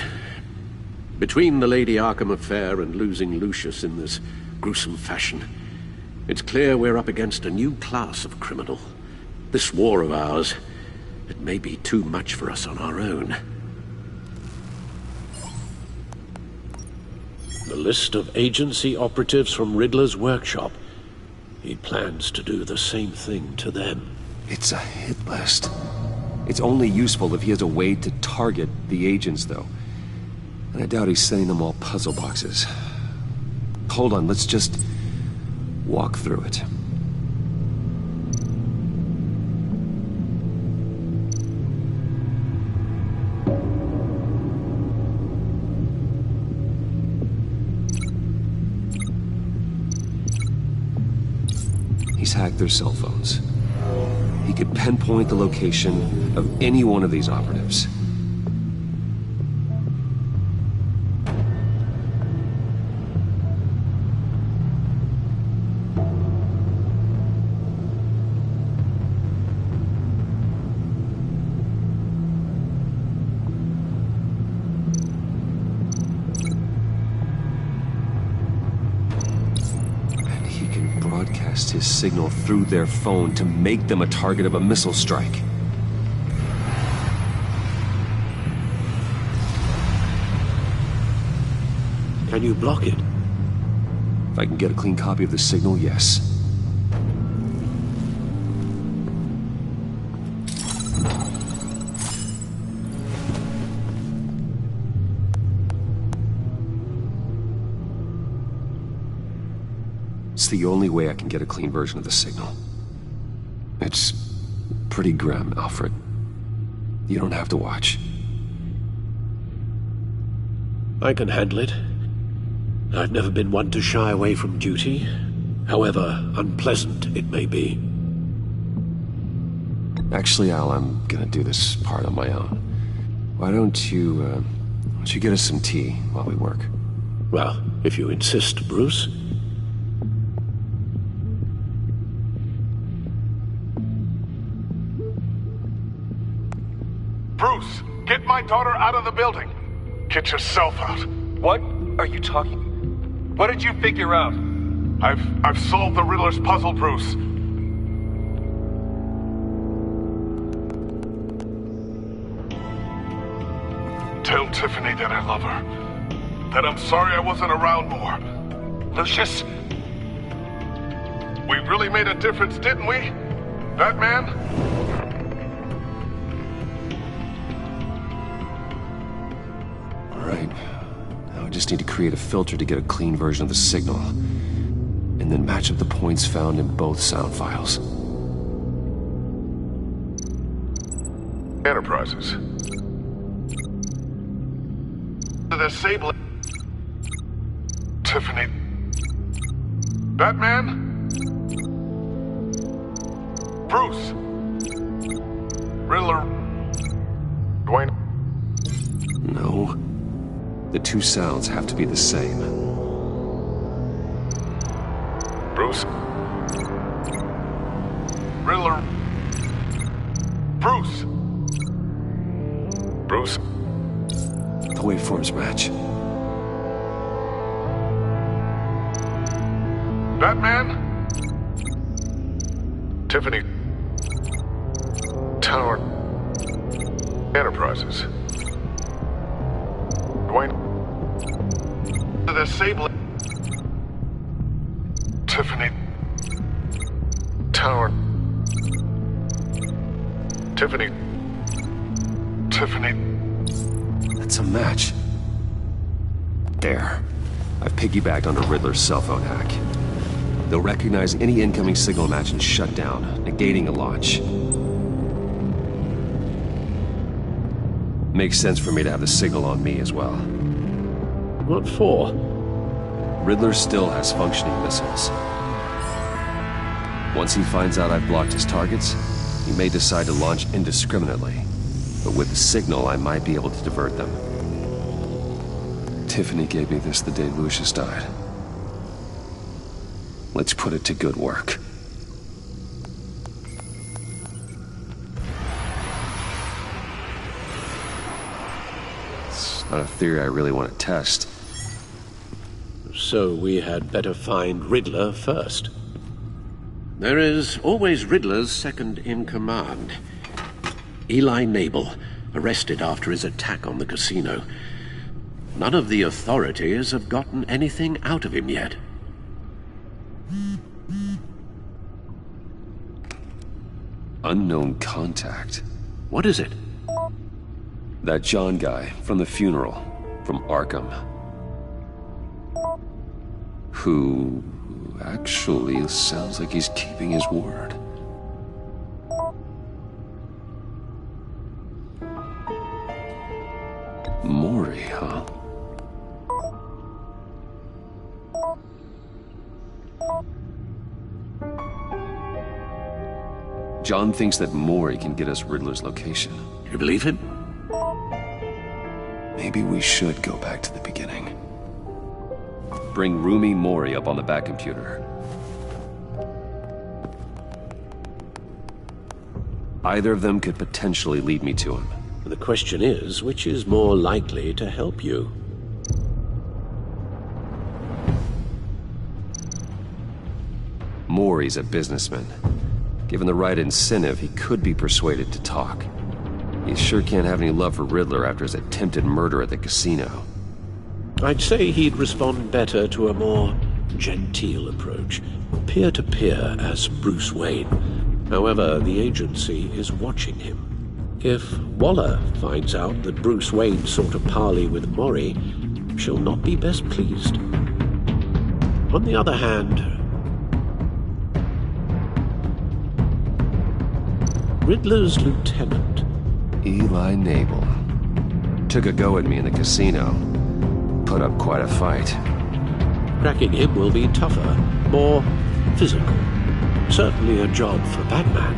Between the Lady Arkham affair and losing Lucius in this gruesome fashion, it's clear we're up against a new class of criminal. This war of ours, it may be too much for us on our own. The list of agency operatives from Riddler's workshop. He plans to do the same thing to them. It's a hit list. It's only useful if he has a way to target the agents, though. And I doubt he's sending them all puzzle boxes. Hold on, let's just walk through it. He's hacked their cell phones. He could pinpoint the location of any one of these operatives. His signal through their phone to make them a target of a missile strike. Can you block it? If I can get a clean copy of the signal, yes. It's the only way I can get a clean version of the signal. It's pretty grim, Alfred. You don't have to watch. I can handle it. I've never been one to shy away from duty, however unpleasant it may be. Actually, Al, I'm gonna do this part on my own. Why don't you get us some tea while we work? Well, if you insist, Bruce. Bruce, get my daughter out of the building. Get yourself out. What are you talking? What did you figure out? I've solved the Riddler's puzzle, Bruce. Tell Tiffany that I love her. That I'm sorry I wasn't around more. Lucius? We really made a difference, didn't we? Batman? Right. Now I just need to create a filter to get a clean version of the signal. And then match up the points found in both sound files. Enterprises. The disable. Tiffany. Batman? Bruce? Riddler? Dwayne? No. The two sounds have to be the same. Bruce? Riddler? Bruce? Bruce? The waveforms match. Batman? Tiffany? Tower? Enterprises? Dwayne? The disable. Tiffany. Tower. Tiffany. Tiffany. That's a match. There. I've piggybacked onto Riddler's cell phone hack. They'll recognize any incoming signal match and shut down, negating a launch. Makes sense for me to have the signal on me as well. What for? Riddler still has functioning missiles. Once he finds out I've blocked his targets, he may decide to launch indiscriminately. But with the signal, I might be able to divert them. Tiffany gave me this the day Lucius died. Let's put it to good work. It's not a theory I really want to test. So we had better find Riddler first. There is always Riddler's second-in-command. Eli Nabel, arrested after his attack on the casino. None of the authorities have gotten anything out of him yet. Unknown contact. What is it? That John guy from the funeral, from Arkham. Who actually sounds like he's keeping his word. Maury, huh? John thinks that Maury can get us Riddler's location. You believe him? Maybe we should go back to the beginning. Bring Rumi Maury up on the back computer. Either of them could potentially lead me to him. The question is, which is more likely to help you? Maury's a businessman. Given the right incentive, he could be persuaded to talk. He sure can't have any love for Riddler after his attempted murder at the casino. I'd say he'd respond better to a more genteel approach, peer-to-peer as Bruce Wayne. However, the agency is watching him. If Waller finds out that Bruce Wayne sought a parley with Maury, she'll not be best pleased. On the other hand, Riddler's lieutenant, Eli Nabel, took a go at me in the casino. Put up quite a fight. Cracking him will be tougher, more physical. Certainly a job for Batman.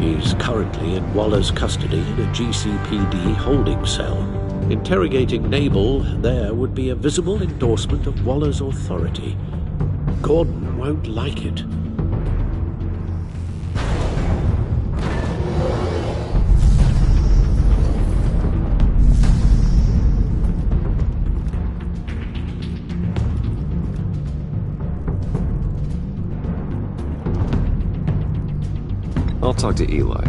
He's currently in Waller's custody in a GCPD holding cell. Interrogating Nabel there would be a visible endorsement of Waller's authority. Gordon won't like it. I'll talk to Eli.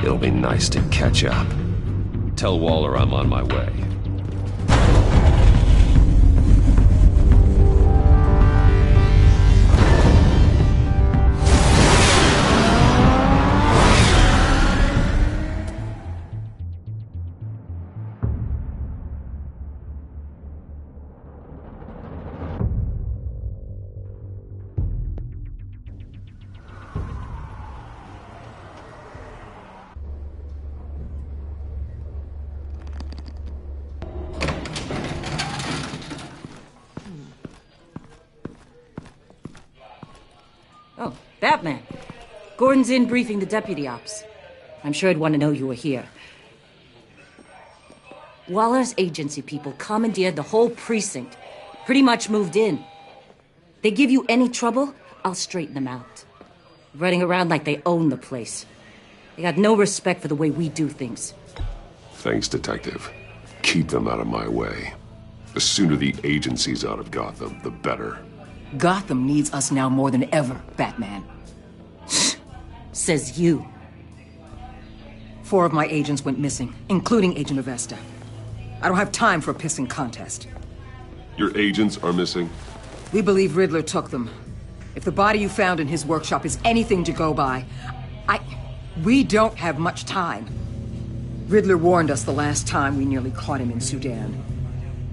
It'll be nice to catch up. Tell Waller I'm on my way. Oh, Batman. Gordon's in briefing the deputy ops. I'm sure I'd want to know you were here. Waller's agency people commandeered the whole precinct. Pretty much moved in. They give you any trouble, I'll straighten them out. Running around like they own the place. They got no respect for the way we do things. Thanks, Detective. Keep them out of my way. The sooner the agency's out of Gotham, the better. Gotham needs us now more than ever, Batman. Says you. 4 of my agents went missing, including Agent Avesta. I don't have time for a pissing contest. Your agents are missing? We believe Riddler took them. If the body you found in his workshop is anything to go by, we don't have much time. Riddler warned us the last time we nearly caught him in Sudan.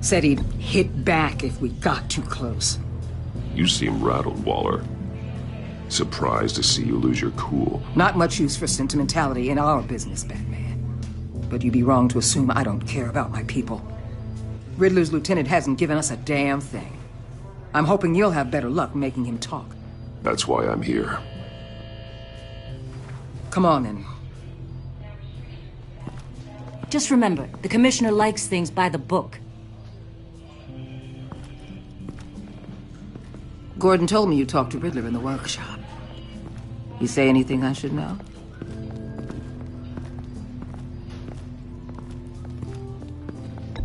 Said he'd hit back if we got too close. You seem rattled, Waller. Surprised to see you lose your cool. Not much use for sentimentality in our business, Batman. But you'd be wrong to assume I don't care about my people. Riddler's lieutenant hasn't given us a damn thing. I'm hoping you'll have better luck making him talk. That's why I'm here. Come on, then. Just remember, the Commissioner likes things by the book. Gordon told me you talked to Riddler in the workshop. You say anything I should know?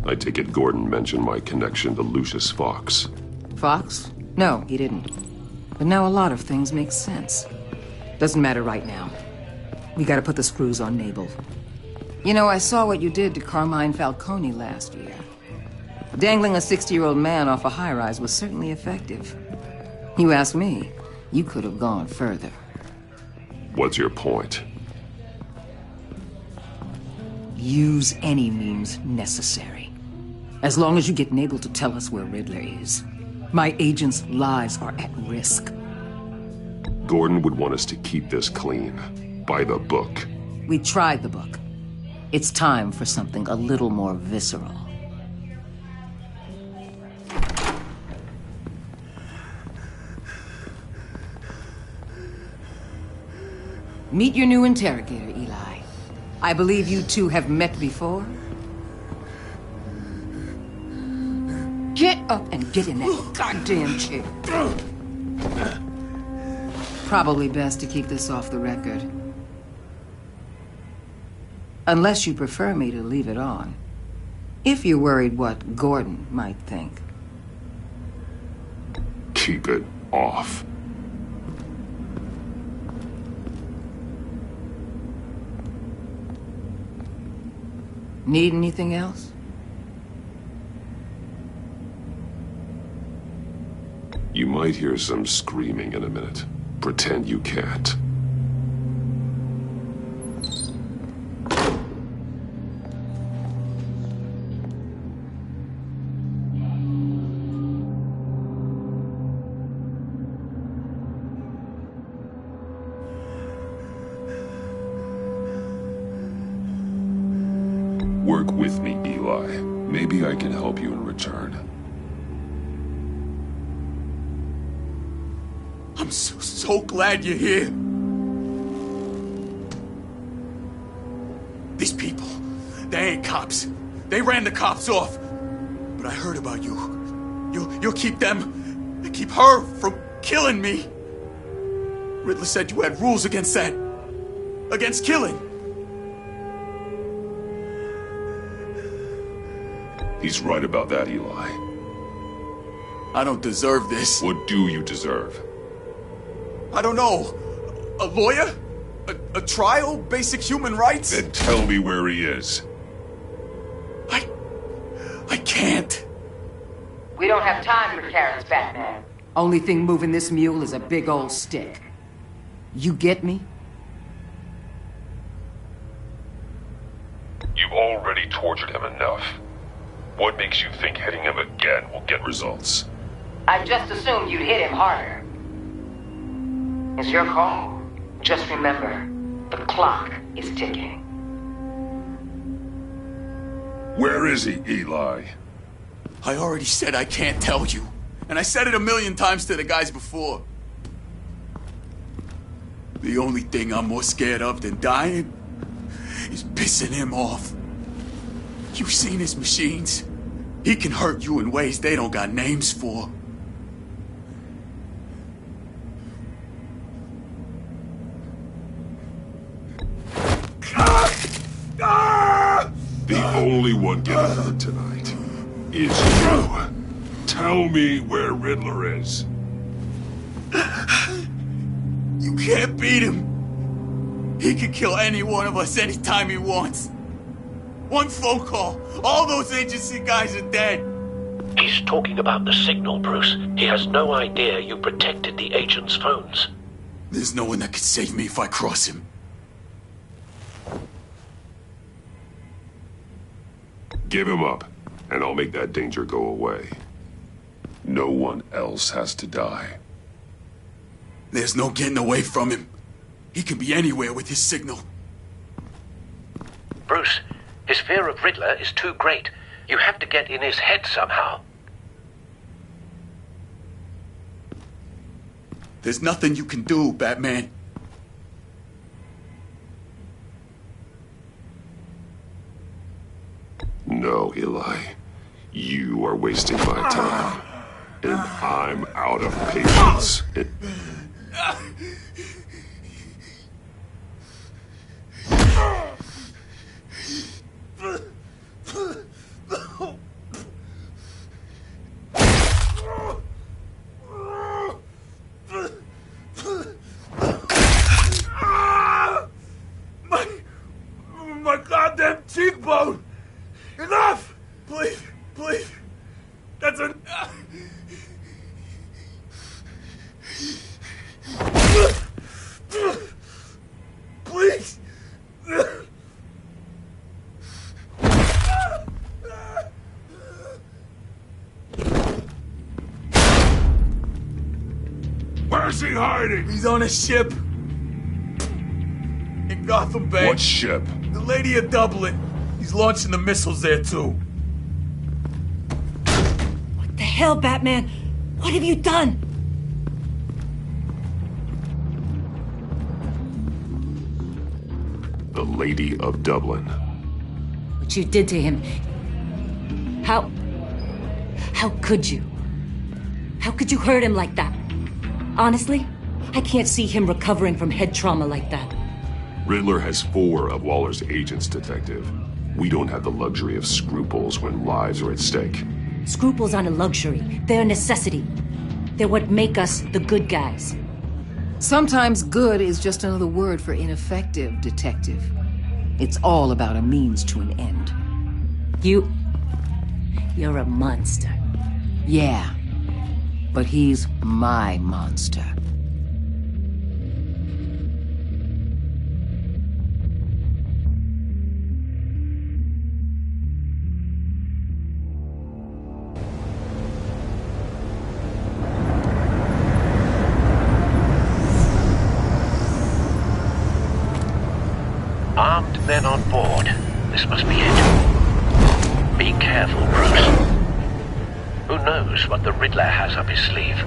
I take it Gordon mentioned my connection to Lucius Fox. Fox? No, he didn't. But now a lot of things make sense. Doesn't matter right now. We gotta put the screws on Mabel. You know, I saw what you did to Carmine Falcone last year. Dangling a 60-year-old man off a high-rise was certainly effective. You ask me, you could have gone further. What's your point? Use any means necessary. As long as you get Mabel to tell us where Riddler is. My agents' lives are at risk. Gordon would want us to keep this clean. By the book. We tried the book. It's time for something a little more visceral. Meet your new interrogator, Eli. I believe you two have met before. Get up and get in that goddamn chair. Probably best to keep this off the record. Unless you prefer me to leave it on. If you're worried what Gordon might think. Keep it off. Need anything else? You might hear some screaming in a minute. Pretend you can't. Work with me, Eli. Maybe I can help you in return. I'm so glad you're here. These people, they ain't cops. They ran the cops off. But I heard about you. You'll keep them, keep her from killing me. Riddler said you had rules against that. Against killing. He's right about that, Eli. I don't deserve this. What do you deserve? I don't know. A lawyer? A trial? Basic human rights? Then tell me where he is. I can't. We don't have time for carrots, Batman. Only thing moving this mule is a big old stick. You get me? You've already tortured him enough. What makes you think hitting him again will get results? I just assumed you'd hit him harder. It's your call. Just remember, the clock is ticking. Where is he, Eli? I already said I can't tell you. And I said it 1,000,000 times to the guys before. The only thing I'm more scared of than dying is pissing him off. You've seen his machines. He can hurt you in ways they don't got names for. The only one getting hurt tonight is you. Tell me where Riddler is. You can't beat him. He can kill any one of us anytime he wants. One phone call, all those agency guys are dead. He's talking about the signal, Bruce. He has no idea you protected the agent's phones. There's no one that can save me if I cross him. Give him up. And I'll make that danger go away. No one else has to die. There's no getting away from him. He can be anywhere with his signal. Bruce, his fear of Riddler is too great. You have to get in his head somehow. There's nothing you can do, Batman. No, Eli. You are wasting my time. And I'm out of patience. My goddamn cheekbone! Enough! Please, please. That's a... Please! Where's he hiding? He's on a ship. In Gotham Bay. What ship? The Lady of Dublin. He's launching the missiles there, too. What the hell, Batman? What have you done? The Lady of Dublin. What you did to him. How could you? How could you hurt him like that? Honestly, I can't see him recovering from head trauma like that. Riddler has 4 of Waller's agents, Detective. We don't have the luxury of scruples when lives are at stake. Scruples aren't a luxury. They're a necessity. They're what make us the good guys. Sometimes good is just another word for ineffective, Detective. It's all about a means to an end. You're a monster. Yeah, but he's my monster. Armed men on board. This must be it. Be careful, Bruce. Who knows what the Riddler has up his sleeve?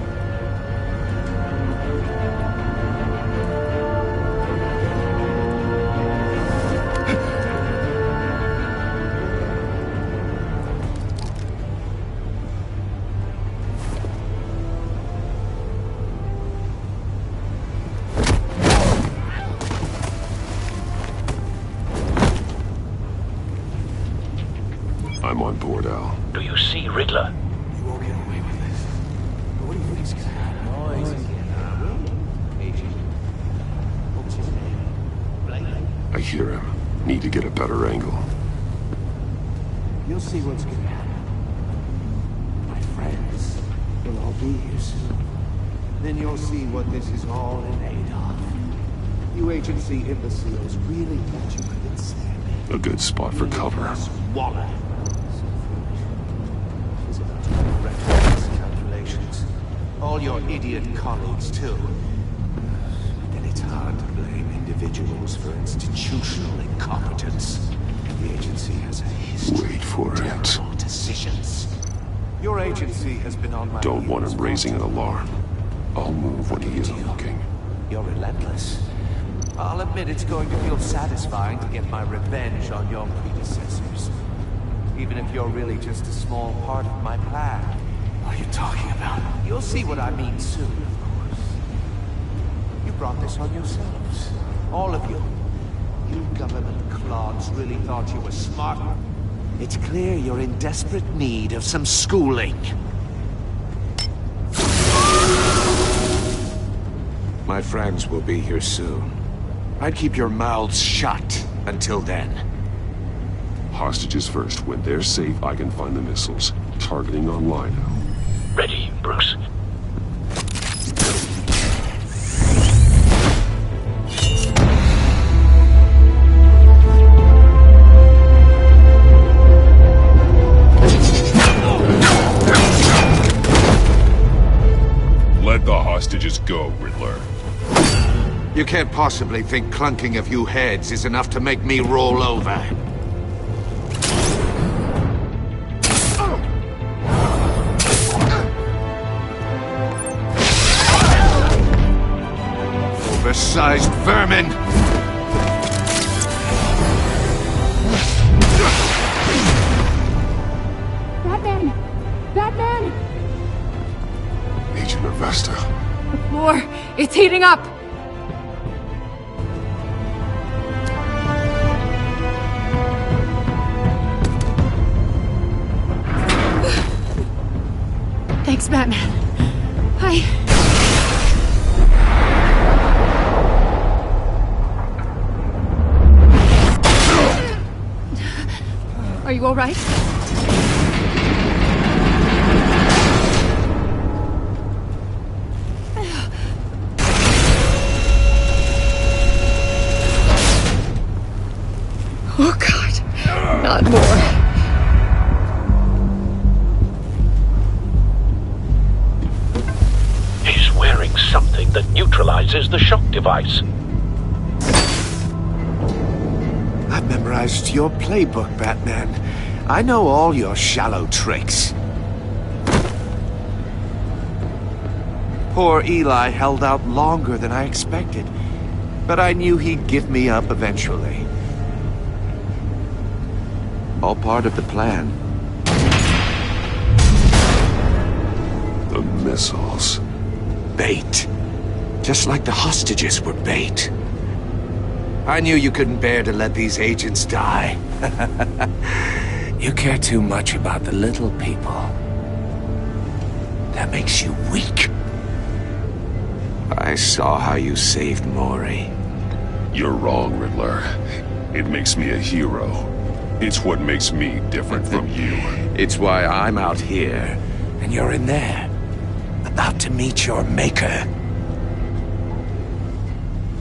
I'm on board, Al. Do you see Riddler? You won't get away with this. But what do you think is gonna happen? I hear him. Need to get a better angle. You'll see what's gonna happen. My friends will all be here soon. Then you'll see what this is all in aid of. You agency imbeciles really thought you could stand me. A good spot for cover. Waller. She's about to correct these calculations. All your idiot colleagues, too. Then it's hard to blame individuals for institutional incompetence. The agency has a history Wait for of it. terrible decisions. Your agency has been on my Don't want him raising an alarm. I'll move when he isn't looking. You're relentless. I'll admit it's going to feel satisfying to get my revenge on your predecessors. Even if you're really just a small part of my plan. What are you talking about? You'll see what I mean soon, of course. You brought this on yourselves. All of you. You government clods really thought you were smart. It's clear you're in desperate need of some schooling. My friends will be here soon. I'd keep your mouths shut until then. Hostages first. When they're safe, I can find the missiles. Targeting online now. Ready, Bruce. Riddler. You can't possibly think clunking a few heads is enough to make me roll over. Oversized vermin! Batman! Batman! Agent Avesta. The floor, it's heating up! Thanks, Batman. Are you all right? Oh, God. Not more. He's wearing something that neutralizes the shock device. I've memorized your playbook, Batman. I know all your shallow tricks. Poor Eli held out longer than I expected, but I knew he'd give me up eventually. All part of the plan. The missiles. Bait. Just like the hostages were bait. I knew you couldn't bear to let these agents die. You care too much about the little people. That makes you weak. I saw how you saved Maury. You're wrong, Riddler. It makes me a hero. It's what makes me different from you. It's why I'm out here, and you're in there. About to meet your maker.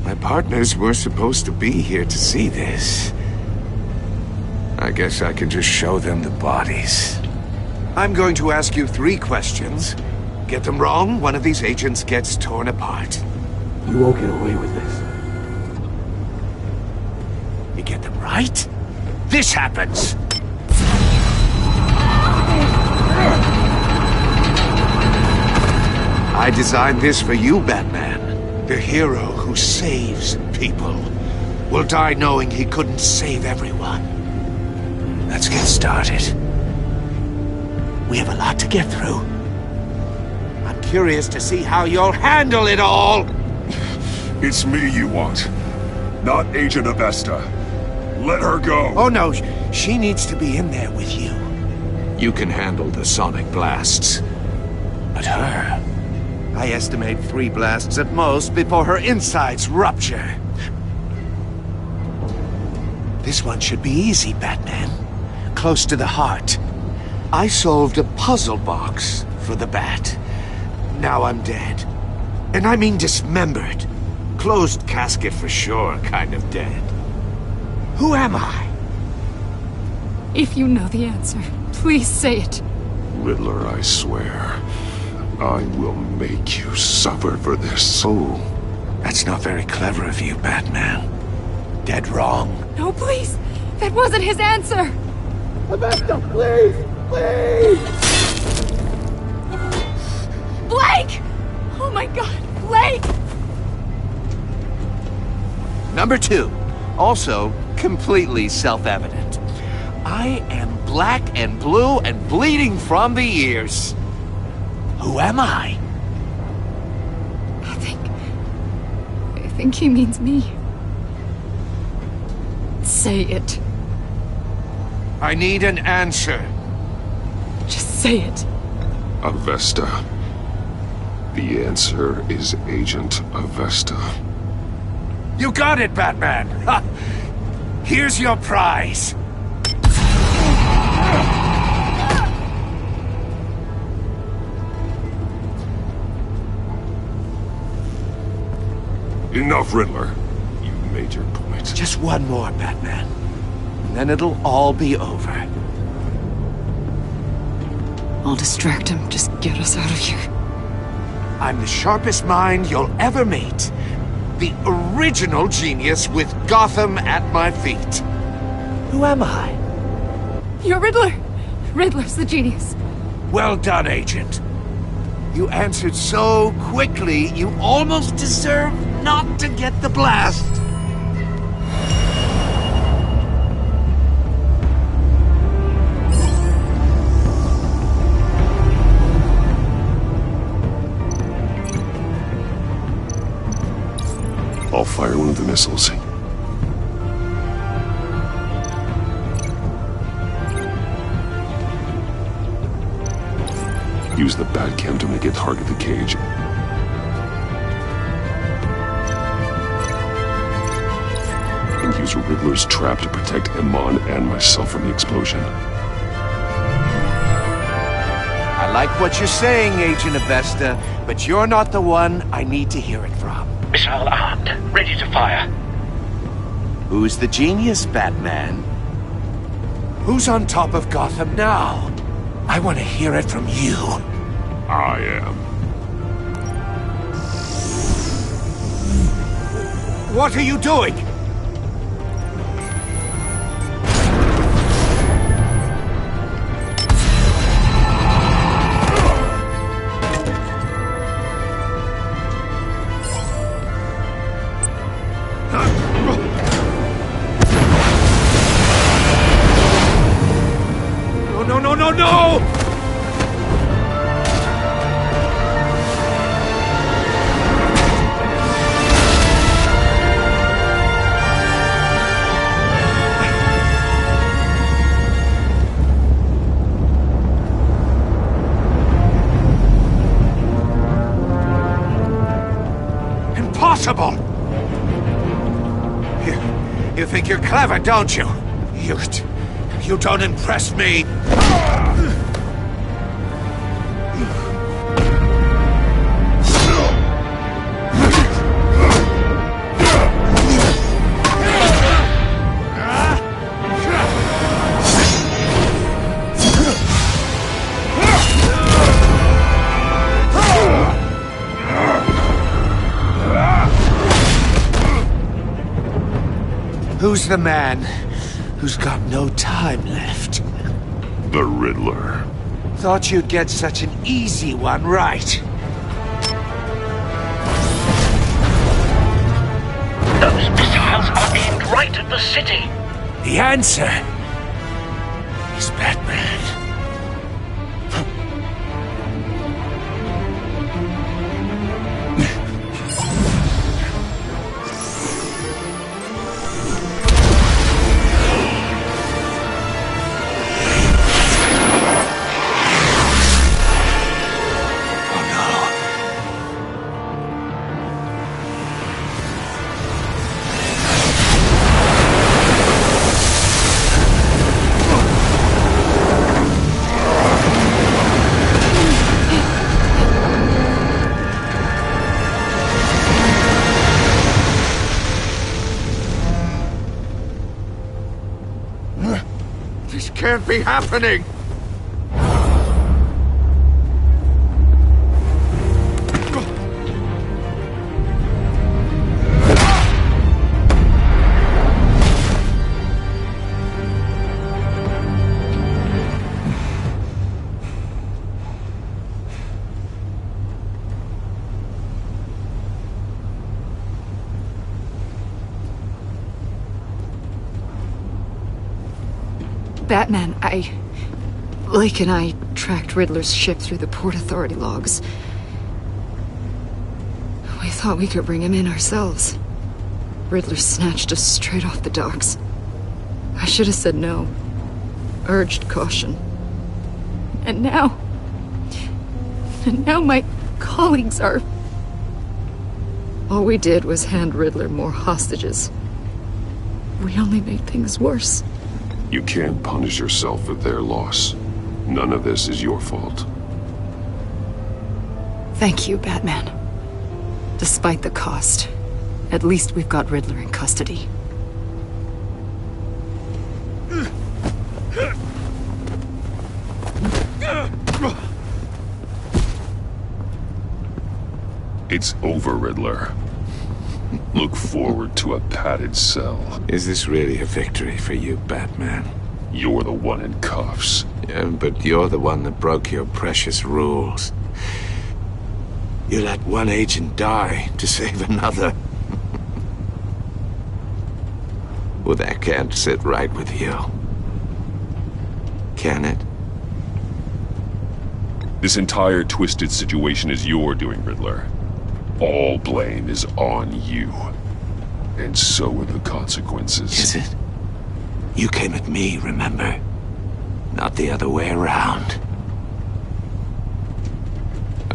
My partners were supposed to be here to see this. I guess I can just show them the bodies. I'm going to ask you 3 questions. Get them wrong, one of these agents gets torn apart. You won't get away with this. You get them right, this happens. I designed this for you, Batman. The hero who saves people will die knowing he couldn't save everyone. Let's get started. We have a lot to get through. I'm curious to see how you'll handle it all. It's me you want, not Agent Avesta. Let her go. Oh no, she needs to be in there with you. You can handle the sonic blasts. But her... I estimate 3 blasts at most before her insides rupture. This one should be easy, Batman. Close to the heart. I solved a puzzle box for the Bat. Now I'm dead. And I mean dismembered. Closed casket for sure, kind of dead. Who am I? If you know the answer, please say it. Riddler, I swear. I will make you suffer for this. Oh, that's not very clever of you, Batman. Dead wrong. No, please! That wasn't his answer! Avesta, please! Please! Blake! Oh my God, Blake! Number 2, also completely self-evident. I am black and blue and bleeding from the ears. Who am I? I think he means me. Say it. I need an answer. Just say it. Avesta. The answer is Agent Avesta. You got it, Batman! Ha! Here's your prize. Enough, Riddler. You made your point. Just one more, Batman. And then it'll all be over. I'll distract him. Just get us out of here. I'm the sharpest mind you'll ever meet. The original genius with Gotham at my feet. Who am I? You're Riddler. Riddler's the genius. Well done, Agent. You answered so quickly, you almost deserve not to get the blast. I'll fire one of the missiles. Use the Batcam to make it target the cage. And use Riddler's trap to protect Iman and myself from the explosion. I like what you're saying, Agent Avesta, but you're not the one I need to hear it from. Missile armed, ready to fire. Who's the genius, Batman? Who's on top of Gotham now? I want to hear it from you. I am. What are you doing? No! Impossible! You think you're clever, don't you? You don't impress me. Who's the man who's got no time left? The Riddler. Thought you'd get such an easy one right. Those missiles are aimed right at the city. The answer is Batman. Can't be happening! Batman, Blake and I tracked Riddler's ship through the Port Authority logs. We thought we could bring him in ourselves. Riddler snatched us straight off the docks. I should have said no. Urged caution. And now my colleagues are... All we did was hand Riddler more hostages. We only made things worse. You can't punish yourself for their loss. None of this is your fault. Thank you, Batman. Despite the cost, at least we've got Riddler in custody. It's over, Riddler. Look forward to a padded cell. Is this really a victory for you, Batman? You're the one in cuffs. Yeah, but you're the one that broke your precious rules. You let one agent die to save another. Well, that can't sit right with you. Can it? This entire twisted situation is your doing, Riddler. All blame is on you. And so are the consequences. Is it? You came at me, remember? Not the other way around.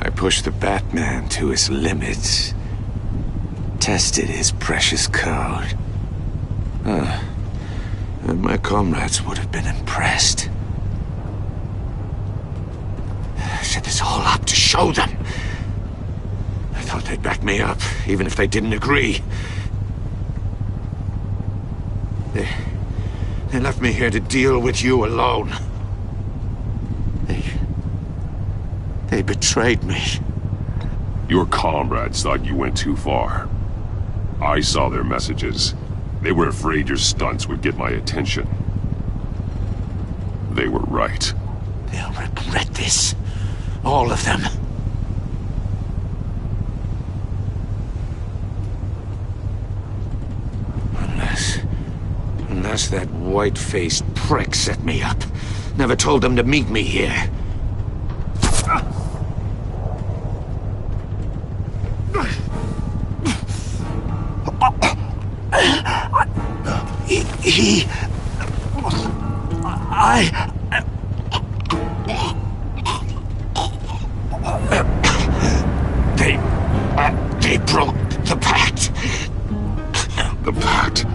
I pushed the Batman to his limits. Tested his precious code. And my comrades would have been impressed. I set this all up to show them. I thought they'd back me up, even if they didn't agree. They left me here to deal with you alone. They betrayed me. Your comrades thought you went too far. I saw their messages. They were afraid your stunts would get my attention. They were right. They'll regret this. All of them. Unless that white-faced prick set me up. Never told them to meet me here. They broke the pact. The pact?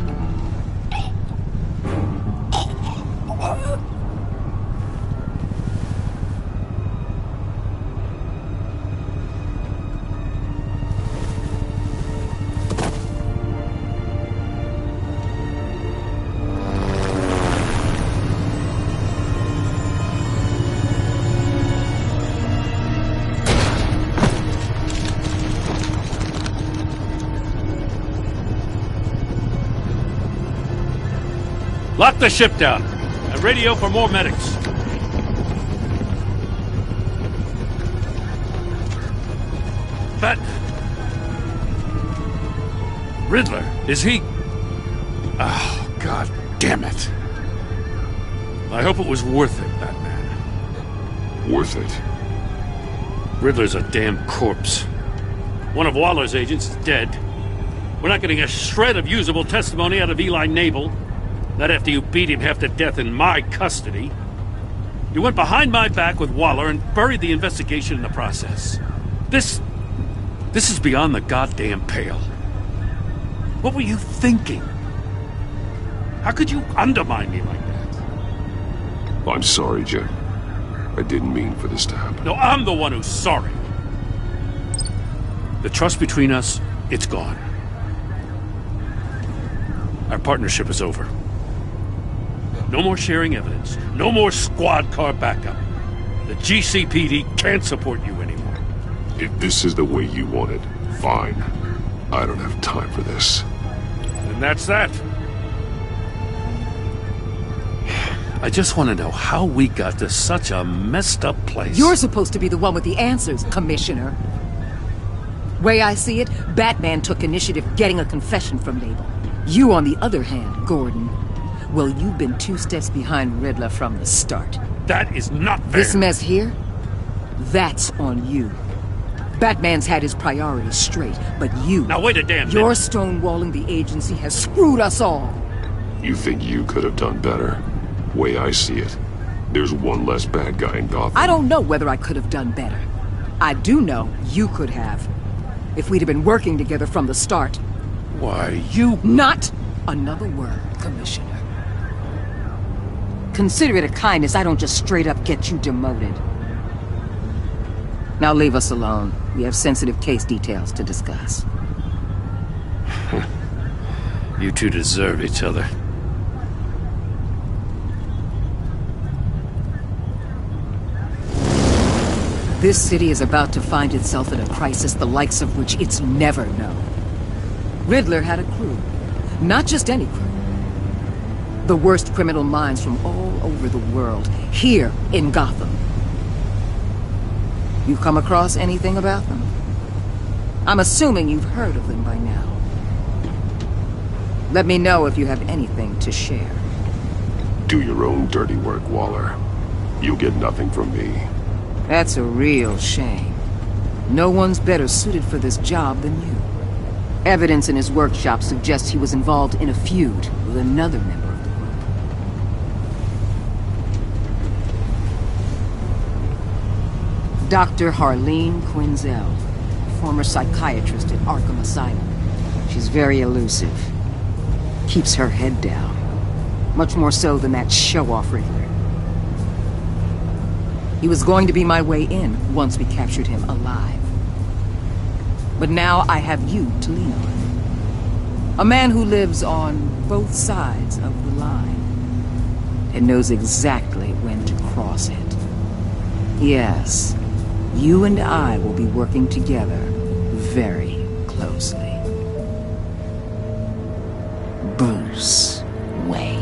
Lock the ship down, and radio for more medics. But... Riddler, is he... Oh, God damn it. I hope it was worth it, Batman. Worth it? Riddler's a damn corpse. One of Waller's agents is dead. We're not getting a shred of usable testimony out of Eli Nabel. Not after you beat him half to death in my custody. You went behind my back with Waller and buried the investigation in the process. This is beyond the goddamn pale. What were you thinking? How could you undermine me like that? I'm sorry, Jim. I didn't mean for this to happen. No, I'm the one who's sorry. The trust between us, it's gone. Our partnership is over. No more sharing evidence. No more squad car backup. The GCPD can't support you anymore. If this is the way you want it, fine. I don't have time for this. And that's that. I just want to know how we got to such a messed up place. You're supposed to be the one with the answers, Commissioner. Way I see it, Batman took initiative getting a confession from Nabel. You, on the other hand, Gordon, well, you've been 2 steps behind Riddler from the start. That is not fair. This mess here, that's on you. Batman's had his priorities straight, but you... Now wait a damn minute. Your stonewalling the agency has screwed us all. You think you could have done better? Way I see it, there's one less bad guy in Gotham. I don't know whether I could have done better. I do know you could have. If we'd have been working together from the start. Why, you... Not another word, Commissioner. Consider it a kindness I don't just straight up get you demoted. Now leave us alone. We have sensitive case details to discuss. You two deserve each other. This city is about to find itself in a crisis the likes of which it's never known. Riddler had a crew. Not just any crew. The worst criminal minds from all over the world, here in Gotham. You come across anything about them? I'm assuming you've heard of them by now. Let me know if you have anything to share. Do your own dirty work, Waller. You'll get nothing from me. That's a real shame. No one's better suited for this job than you. Evidence in his workshop suggests he was involved in a feud with another member of the group. Dr. Harleen Quinzel, former psychiatrist at Arkham Asylum. She's very elusive. Keeps her head down. Much more so than that show-off Riddler. He was going to be my way in once we captured him alive. But now I have you to lean on. A man who lives on both sides of the line and knows exactly when to cross it. Yes, you and I will be working together very closely. Bruce Wayne.